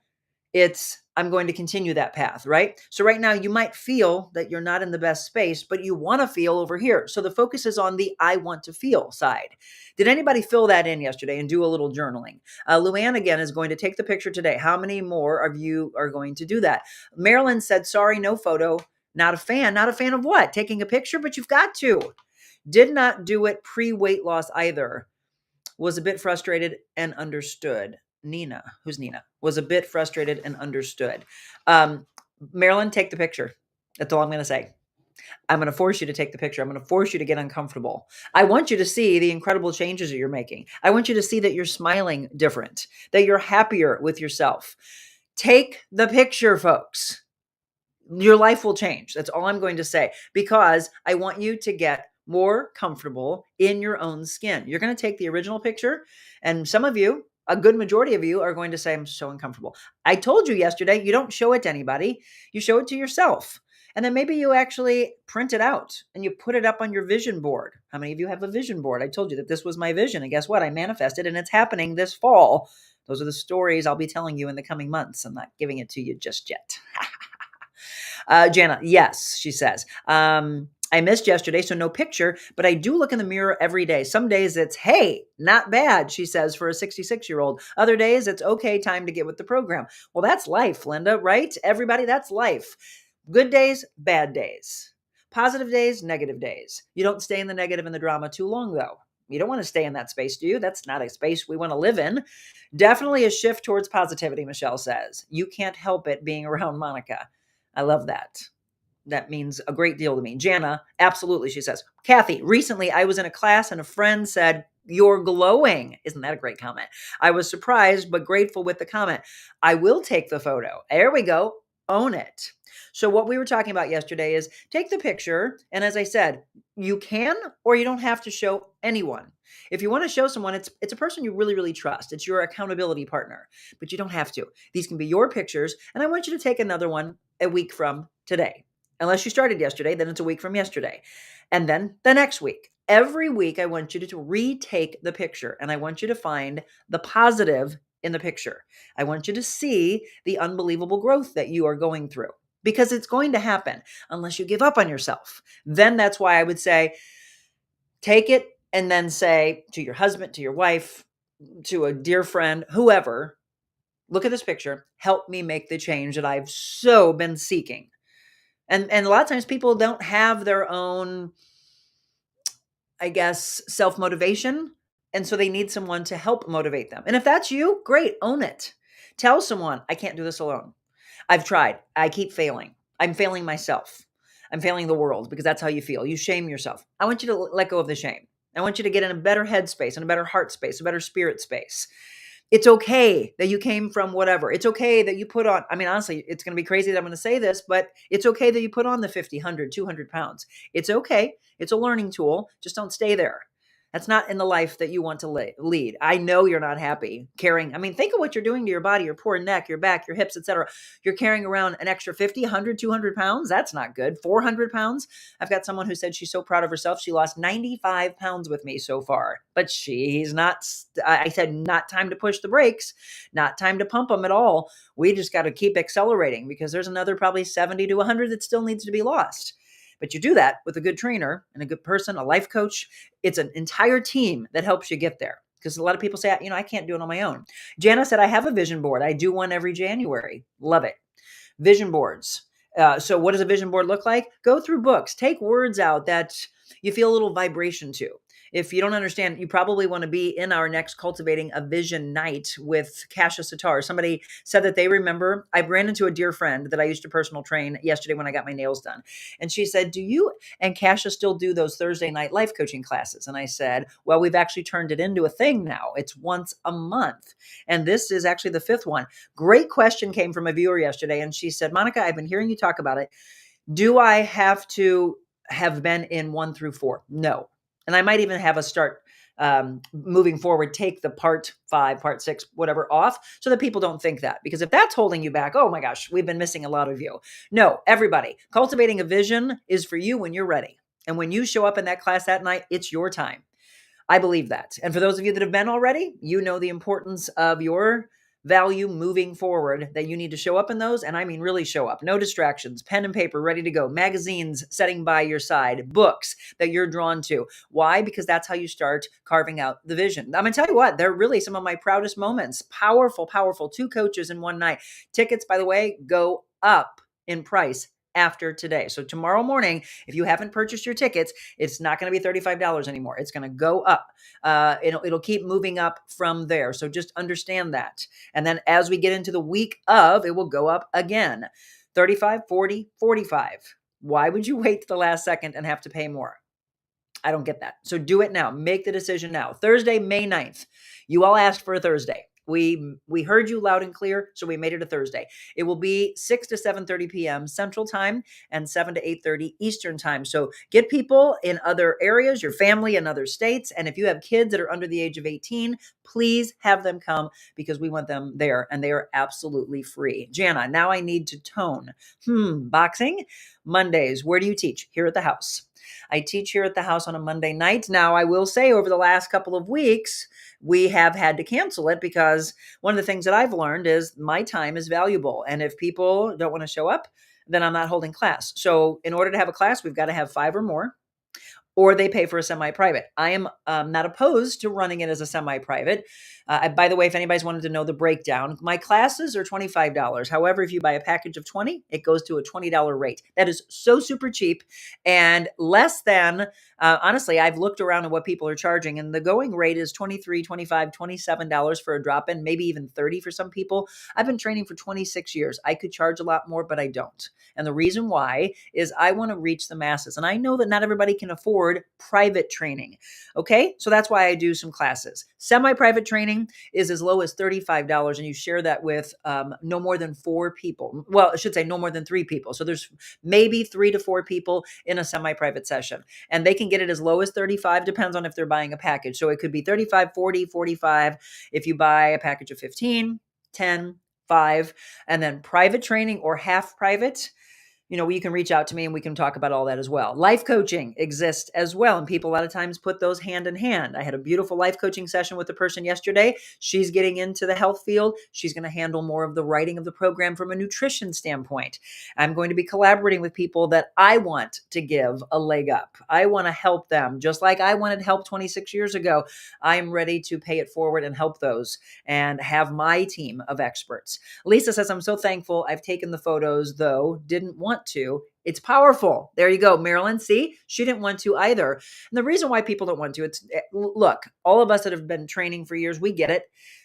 I'm going to continue that path, right? So right now you might feel that you're not in the best space, but you want to feel over here. So the focus is on the I want to feel side. Did anybody fill that in yesterday and do a little journaling? Luann again is going to take the picture today. How many more of you are going to do that? Marilyn said, sorry, no photo. Not a fan. Not a fan of what? Taking a picture, but you've got to. Did not do it pre-weight loss either. Was a bit frustrated and understood. Nina, who's Nina, was a bit frustrated and understood. Marilyn, take the picture. That's all I'm going to say. I'm going to force you to take the picture. I'm going to force you to get uncomfortable. I want you to see the incredible changes that you're making. I want you to see that you're smiling different, that you're happier with yourself. Take the picture, folks. Your life will change. That's all I'm going to say, because I want you to get more comfortable in your own skin. You're going to take the original picture, and some of you, a good majority of you, are going to say, I'm so uncomfortable. I told you yesterday, you don't show it to anybody. You show it to yourself. And then maybe you actually print it out and you put it up on your vision board. How many of you have a vision board? I told you that this was my vision. And guess what? I manifested, and it's happening this fall. Those are the stories I'll be telling you in the coming months. I'm not giving it to you just yet. Jana, yes, she says. I missed yesterday, so no picture, but I do look in the mirror every day. Some days it's, hey, not bad, she says, for a 66-year-old. Other days it's, okay, time to get with the program. Well, that's life, Linda, right? Everybody, that's life. Good days, bad days. Positive days, negative days. You don't stay in the negative and the drama too long, though. You don't want to stay in that space, do you? That's not a space we want to live in. Definitely a shift towards positivity, Michelle says. You can't help it being around Monica. I love that. That means a great deal to me. Jana, absolutely, she says. Kathy, recently I was in a class and a friend said, "You're glowing." Isn't that a great comment? I was surprised but grateful with the comment. I will take the photo. There we go. Own it. So what we were talking about yesterday is take the picture. And as I said, you can or you don't have to show anyone. If you want to show someone, it's a person you really, really trust. It's your accountability partner, but you don't have to. These can be your pictures. And I want you to take another one a week from today. Unless you started yesterday, then it's a week from yesterday. And then the next week. Every week, I want you to retake the picture and I want you to find the positive in the picture. I want you to see the unbelievable growth that you are going through because it's going to happen unless you give up on yourself. Then that's why I would say, take it and then say to your husband, to your wife, to a dear friend, whoever, look at this picture, help me make the change that I've so been seeking. And a lot of times people don't have their own, I guess, self-motivation. And so they need someone to help motivate them. And if that's you, great, own it. Tell someone, I can't do this alone. I've tried. I keep failing. I'm failing myself. I'm failing the world because that's how you feel. You shame yourself. I want you to let go of the shame. I want you to get in a better headspace, in a better heart space, a better spirit space. It's okay that you came from whatever. It's okay that you put on, I mean, honestly, it's going to be crazy that I'm going to say this, but it's okay that you put on the 50, 100, 200 pounds. It's okay. It's a learning tool. Just don't stay there. That's not in the life that you want to lead. I know you're not happy carrying. I mean, think of what you're doing to your body, your poor neck, your back, your hips, etc. You're carrying around an extra 50, 100, 200 pounds. That's not good. 400 pounds. I've got someone who said she's so proud of herself. She lost 95 pounds with me so far, but she's not, I said, not time to push the brakes, not time to pump them at all. We just got to keep accelerating because there's another probably 70 to 100 that still needs to be lost. But you do that with a good trainer and a good person, a life coach. It's an entire team that helps you get there. Because a lot of people say, I can't do it on my own. Jana said, I have a vision board. I do one every January. Love it. Vision boards. So what does a vision board look like? Go through books. Take words out that you feel a little vibration to. If you don't understand, you probably want to be in our next Cultivating a Vision night with Kasha Sitar. Somebody said that they remember, I ran into a dear friend that I used to personal train yesterday when I got my nails done. And she said, do you and Kasha still do those Thursday night life coaching classes? And I said, well, we've actually turned it into a thing now. It's once a month. And this is actually the 5th one. Great question came from a viewer yesterday. And she said, Monica, I've been hearing you talk about it. Do I have to have been in 1 through 4? No. And I might even have us start moving forward, take the part 5, part 6, whatever off so that people don't think that. Because if that's holding you back, oh my gosh, we've been missing a lot of you. No, everybody, cultivating a vision is for you when you're ready. And when you show up in that class that night, it's your time. I believe that. And for those of you that have been already, you know the importance of your value moving forward, that you need to show up in those. And I mean, really show up. No distractions, pen and paper ready to go, magazines setting by your side, books that you're drawn to. Why? Because that's how you start carving out the vision. I'm going to tell you what, they're really some of my proudest moments. Powerful, powerful. 2 coaches in one night. Tickets, by the way, go up in price after today. So tomorrow morning, if you haven't purchased your tickets, it's not going to be $35 anymore. It's going to go up. It'll keep moving up from there. So just understand that. And then as we get into the week of, it will go up again. 35, 40, 45. Why would you wait to the last second and have to pay more? I don't get that. So do it now. Make the decision now. Thursday, May 9th. You all asked for a Thursday. We heard you loud and clear, so we made it a Thursday. It will be 6 to 7:30 p.m. Central Time and 7 to 8:30 Eastern Time. So get people in other areas, your family in other states. And if you have kids that are under the age of 18, please have them come because we want them there and they are absolutely free. Jana, now I need to tone. Boxing, Mondays. Where do you teach? Here at the house. I teach here at the house on a Monday night. Now, I will say over the last couple of weeks, we have had to cancel it because one of the things that I've learned is my time is valuable. And if people don't want to show up, then I'm not holding class. So in order to have a class, we've got to have 5 or more. or they pay for a semi-private. I am not opposed to running it as a semi-private. By the way, if anybody's wanted to know the breakdown, my classes are $25. However, if you buy a package of 20, it goes to a $20 rate. That is so super cheap and less than, honestly, I've looked around at what people are charging, and the going rate is $23, $25, $27 for a drop-in, maybe even $30 for some people. I've been training for 26 years. I could charge a lot more, but I don't. And the reason why is I want to reach the masses. And I know that not everybody can afford private training. Okay. So that's why I do some classes. Semi-private training is as low as $35, and you share that with no more than 4 people. Well, I should say no more than 3 people. So there's maybe 3 to 4 people in a semi-private session, and they can get it as low as 35, depends on if they're buying a package. So it could be 35, 40, 45 if you buy a package of 15, 10, 5, and then private training or half private. You can reach out to me and we can talk about all that as well. Life coaching exists as well. And people a lot of times put those hand in hand. I had a beautiful life coaching session with a person yesterday. She's getting into the health field. She's going to handle more of the writing of the program from a nutrition standpoint. I'm going to be collaborating with people that I want to give a leg up. I want to help them just like I wanted help 26 years ago. I'm ready to pay it forward and help those and have my team of experts. Lisa says, I'm so thankful I've taken the photos, though didn't want to. It's powerful. There you go, Marilyn. See, she didn't want to either. And the reason why people don't want to, look, all of us that have been training for years, we get it.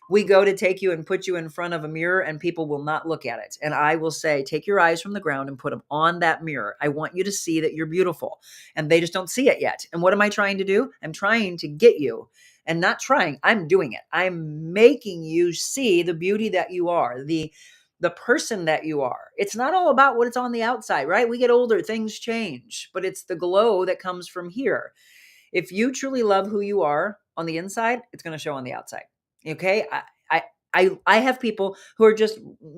We go to take you and put you in front of a mirror and people will not look at it. And I will say, take your eyes from the ground and put them on that mirror. I want you to see that you're beautiful. And they just don't see it yet. And what am I trying to do? I'm trying to get you. And not trying, I'm doing it. I'm making you see the beauty that you are, the person that you are. It's not all about what's on the outside, right? We get older, things change, but it's the glow that comes from here. If you truly love who you are on the inside, it's going to show on the outside. Okay. I have people who are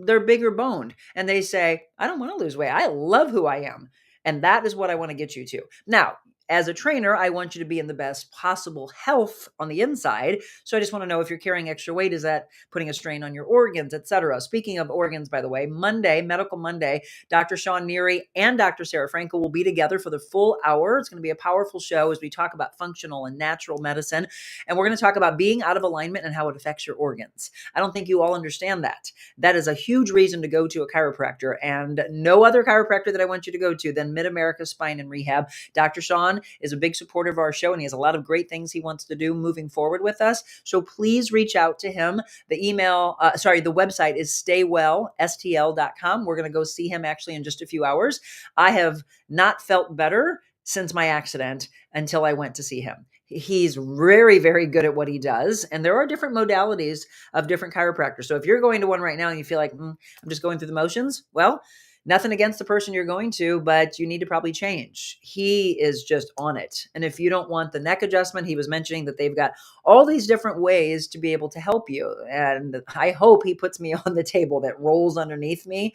they're bigger boned and they say, I don't want to lose weight. I love who I am. And that is what I want to get you to. Now, as a trainer, I want you to be in the best possible health on the inside. So I just want to know if you're carrying extra weight, is that putting a strain on your organs, et cetera. Speaking of organs, by the way, Monday, Medical Monday, Dr. Sean Neary and Dr. Sarah Frankel will be together for the full hour. It's going to be a powerful show as we talk about functional and natural medicine. And we're going to talk about being out of alignment and how it affects your organs. I don't think you all understand that. That is a huge reason to go to a chiropractor, and no other chiropractor that I want you to go to than Mid-America Spine and Rehab. Dr. Sean is a big supporter of our show, and he has a lot of great things he wants to do moving forward with us. So please reach out to him. The website is StayWellStL.com. We're going to go see him actually in just a few hours. I have not felt better since my accident until I went to see him. He's very, very good at what he does. And there are different modalities of different chiropractors. So if you're going to one right now and you feel like, I'm just going through the motions, well, nothing against the person you're going to, but you need to probably change. He is just on it. And if you don't want the neck adjustment, he was mentioning that they've got all these different ways to be able to help you. And I hope he puts me on the table that rolls underneath me.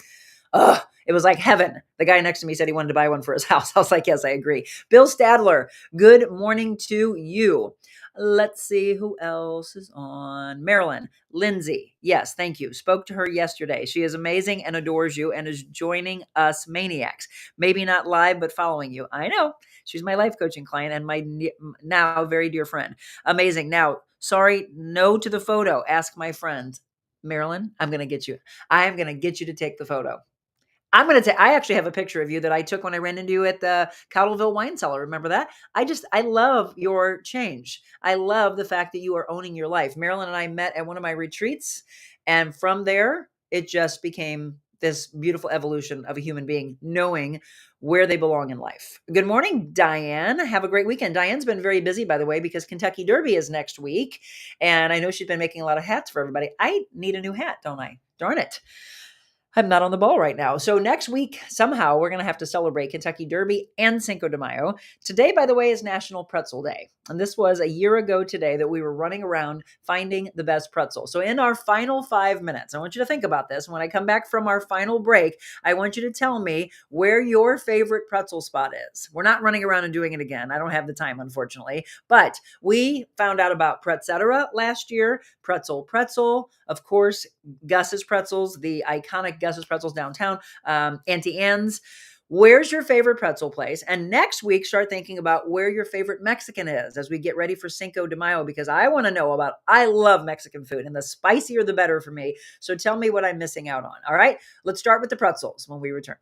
It was like heaven. The guy next to me said he wanted to buy one for his house. I was like, yes, I agree. Bill Stadler, good morning to you. Let's see who else is on. Marilyn, Lindsay. Yes, thank you. Spoke to her yesterday. She is amazing and adores you and is joining us maniacs. Maybe not live, but following you. I know. She's my life coaching client and my now very dear friend. Amazing. Now, sorry, no to the photo. Ask my friends. Marilyn, I'm going to get you. I am going to get you to take the photo. I actually have a picture of you that I took when I ran into you at the Cowdleville Wine Cellar. Remember that? I love your change. I love the fact that you are owning your life. Marilyn and I met at one of my retreats, and from there, it just became this beautiful evolution of a human being knowing where they belong in life. Good morning, Diane. Have a great weekend. Diane's been very busy, by the way, because Kentucky Derby is next week, and I know she's been making a lot of hats for everybody. I need a new hat, don't I? Darn it. I'm not on the ball right now. So next week, somehow, we're going to have to celebrate Kentucky Derby and Cinco de Mayo. Today, by the way, is National Pretzel Day. And this was a year ago today that we were running around finding the best pretzel. So in our final 5 minutes, I want you to think about this. When I come back from our final break, I want you to tell me where your favorite pretzel spot is. We're not running around and doing it again. I don't have the time, unfortunately. But we found out about Pretzetera last year. Pretzel, of course, Gus's Pretzels, the iconic Gus's Pretzels downtown, Auntie Anne's. Where's your favorite pretzel place? And next week, start thinking about where your favorite Mexican is as we get ready for Cinco de Mayo, because I want to know I love Mexican food, and the spicier, the better for me. So tell me what I'm missing out on. All right, let's start with the pretzels when we return.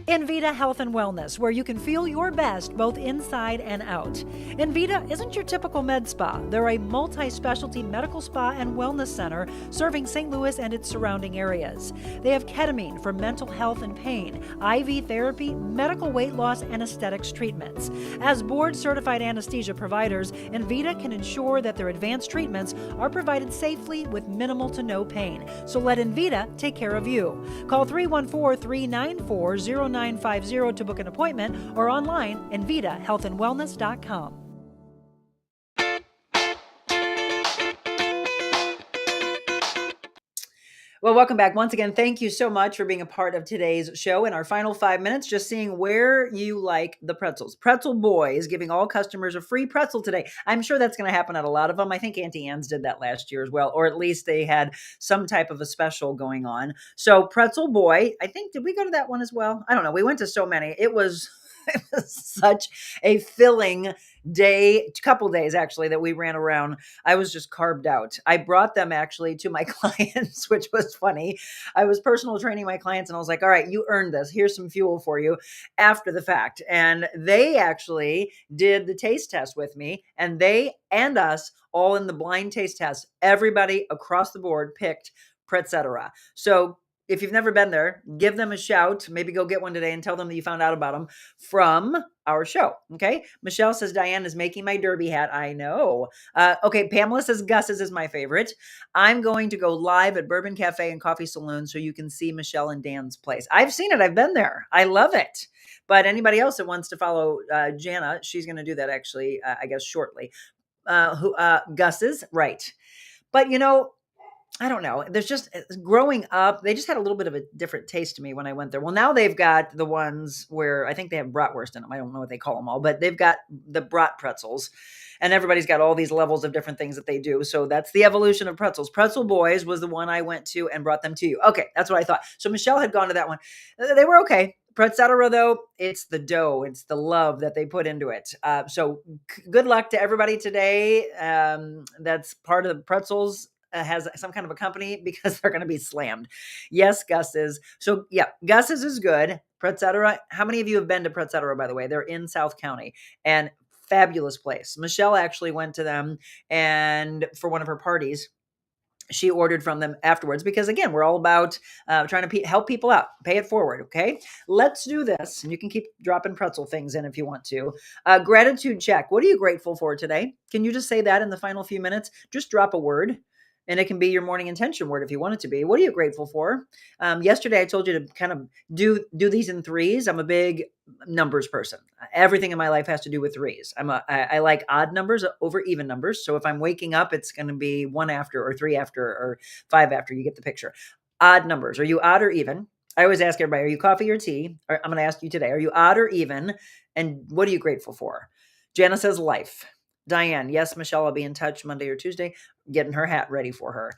Envita Health and Wellness, where you can feel your best both inside and out. Envita isn't your typical med spa. They're a multi-specialty medical spa and wellness center serving St. Louis and its surrounding areas. They have ketamine for mental health and pain, IV therapy, medical weight loss, and aesthetics treatments. As board-certified anesthesia providers, Envita can ensure that their advanced treatments are provided safely with minimal to no pain. So let Envita take care of you. Call 314-394-0950 to book an appointment, or online envitahealthandwellness.com. Well, welcome back. Once again, thank you so much for being a part of today's show. In our final 5 minutes, just seeing where you like the pretzels. Pretzel Boy is giving all customers a free pretzel today. I'm sure that's going to happen at a lot of them. I think Auntie Anne's did that last year as well, or at least they had some type of a special going on. So Pretzel Boy, I think, did we go to that one as well? I don't know. We went to so many. It was such a filling couple days actually, that we ran around. I was just carved out. I brought them actually to my clients, which was funny. I was personal training my clients, and I was like, all right, you earned this. Here's some fuel for you after the fact. And they actually did the taste test with me, and they and us all in the blind taste test. Everybody across the board picked Pretzedera. So if you've never been there, give them a shout. Maybe go get one today and tell them that you found out about them from our show. Okay. Michelle says, Diane is making my derby hat. I know. Okay. Pamela says, Gus's is my favorite. I'm going to go live at Bourbon Cafe and Coffee Saloon so you can see Michelle and Dan's place. I've seen it. I've been there. I love it. But anybody else that wants to follow Jana, she's going to do that actually, I guess, shortly. Gus's, right. But I don't know. There's just growing up, they just had a little bit of a different taste to me when I went there. Well, now they've got the ones where I think they have bratwurst in them. I don't know what they call them all, but they've got the brat pretzels, and everybody's got all these levels of different things that they do. So that's the evolution of pretzels. Pretzel Boys was the one I went to and brought them to you. Okay. That's what I thought. So Michelle had gone to that one. They were okay. Pretzedera, though, it's the dough. It's the love that they put into it. So good luck to everybody today. That's part of the pretzels. Has some kind of a company, because they're going to be slammed. Yes, Gus's. So yeah, Gus's is good. Pretzedera. How many of you have been to Pretzedera, by the way? They're in South County, and fabulous place. Michelle actually went to them, and for one of her parties, she ordered from them afterwards, because again, we're all about trying to help people out, pay it forward. Okay, let's do this. And you can keep dropping pretzel things in if you want to. Gratitude check. What are you grateful for today? Can you just say that in the final few minutes? Just drop a word. And it can be your morning intention word if you want it to be. What are you grateful for? Yesterday, I told you to kind of do these in threes. I'm a big numbers person. Everything in my life has to do with threes. I like odd numbers over even numbers. So if I'm waking up, it's going to be 1 after, or 3 after, or 5 after. You get the picture. Odd numbers. Are you odd or even? I always ask everybody, are you coffee or tea? Or I'm going to ask you today, are you odd or even? And what are you grateful for? Jana says life. Diane, yes, Michelle, I'll be in touch Monday or Tuesday, getting her hat ready for her.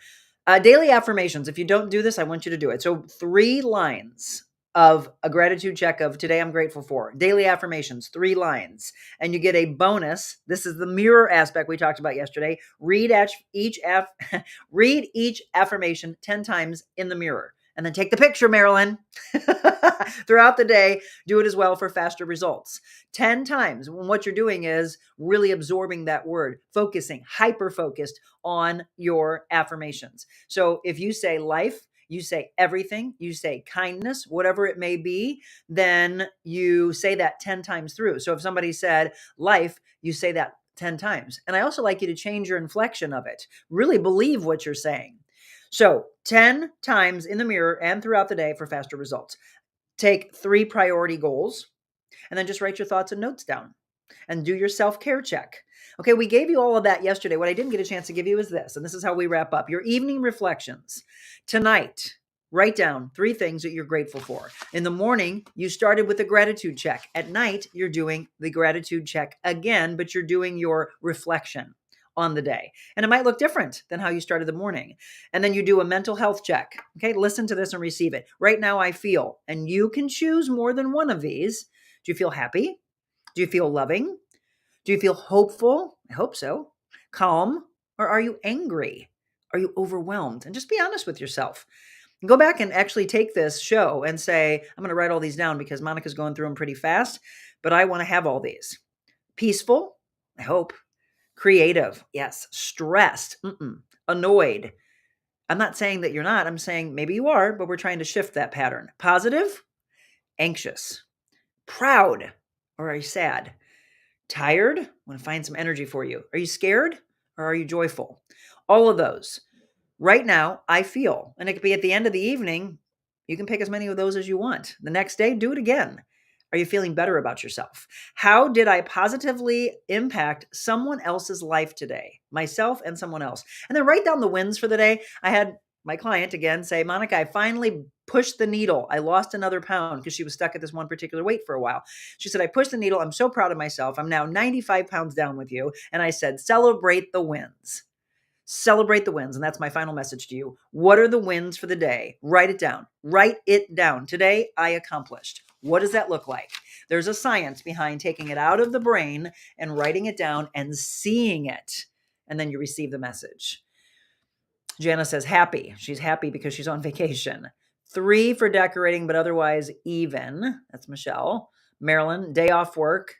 Daily affirmations. If you don't do this, I want you to do it. So 3 lines of a gratitude check of today I'm grateful for. Daily affirmations, 3 lines. And you get a bonus. This is the mirror aspect we talked about yesterday. Read each affirmation 10 times in the mirror. And then take the picture, Marilyn. Throughout the day, do it as well for faster results. 10 times. What you're doing is really absorbing that word, focusing, hyper-focused on your affirmations. So if you say life, you say everything, you say kindness, whatever it may be, then you say that 10 times through. So if somebody said life, you say that 10 times. And I also like you to change your inflection of it. Really believe what you're saying. So 10 times in the mirror and throughout the day for faster results. Take 3 priority goals, and then just write your thoughts and notes down and do your self-care check. Okay, we gave you all of that yesterday. What I didn't get a chance to give you is this, and this is how we wrap up. Your evening reflections. Tonight, write down 3 things that you're grateful for. In the morning, you started with a gratitude check. At night, you're doing the gratitude check again, but you're doing your reflection on the day. And it might look different than how you started the morning. And then you do a mental health check. Okay, listen to this and receive it. Right now I feel, and you can choose more than one of these. Do you feel happy? Do you feel loving? Do you feel hopeful? I hope so. Calm? Or are you angry? Are you overwhelmed? And just be honest with yourself. Go back and actually take this show and say, I'm going to write all these down because Monica's going through them pretty fast, but I want to have all these. Peaceful? I hope. Creative? Yes. Stressed? Annoyed? I'm not saying that you're not. I'm saying maybe you are, but we're trying to shift that pattern. Positive? Anxious? Proud? Or are you sad? Tired? I want to find some energy for you. Are you scared or are you joyful? All of those. Right now, I feel, and it could be at the end of the evening. You can pick as many of those as you want. The next day, do it again. Are you feeling better about yourself? How did I positively impact someone else's life today? Myself and someone else. And then write down the wins for the day. I had my client again say, Monica, I finally pushed the needle. I lost another pound because she was stuck at this one particular weight for a while. She said, I pushed the needle. I'm so proud of myself. I'm now 95 pounds down with you. And I said, celebrate the wins. Celebrate the wins. And that's my final message to you. What are the wins for the day? Write it down. Write it down. Today, I accomplished. What does that look like? There's a science behind taking it out of the brain and writing it down and seeing it. And then you receive the message. Jana says happy. She's happy because she's on vacation. 3 for decorating, but otherwise even. That's Michelle. Marilyn, day off work,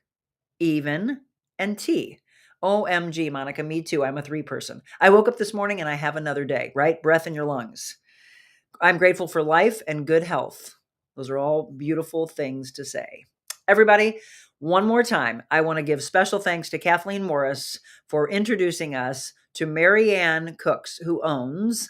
even. And T. OMG, Monica, me too. I'm a 3 person. I woke up this morning and I have another day, right? Breath in your lungs. I'm grateful for life and good health. Those are all beautiful things to say. Everybody, one more time, I want to give special thanks to Kathleen Morris for introducing us to Marianne Cooks, who owns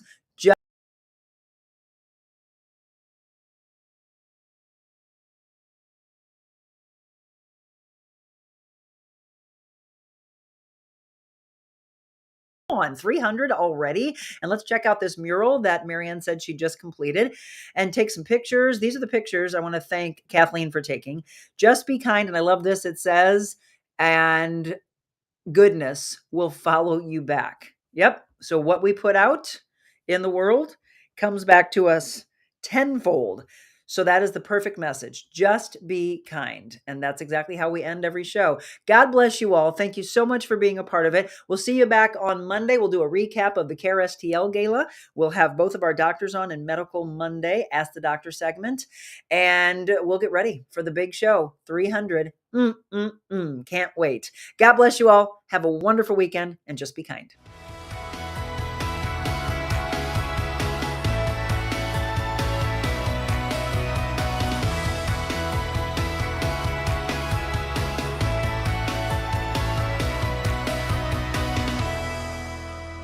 on 300 already. And let's check out this mural that Marianne said she just completed and take some pictures. These are the pictures I want to thank Kathleen for taking. Just be kind. And I love this. It says, and goodness will follow you back. Yep. So what we put out in the world comes back to us tenfold. So that is the perfect message. Just be kind. And that's exactly how we end every show. God bless you all. Thank you so much for being a part of it. We'll see you back on Monday. We'll do a recap of the Care StL Gala. We'll have both of our doctors on in Medical Monday, Ask the Doctor segment. And we'll get ready for the big show, 300. Can't wait. God bless you all. Have a wonderful weekend and just be kind.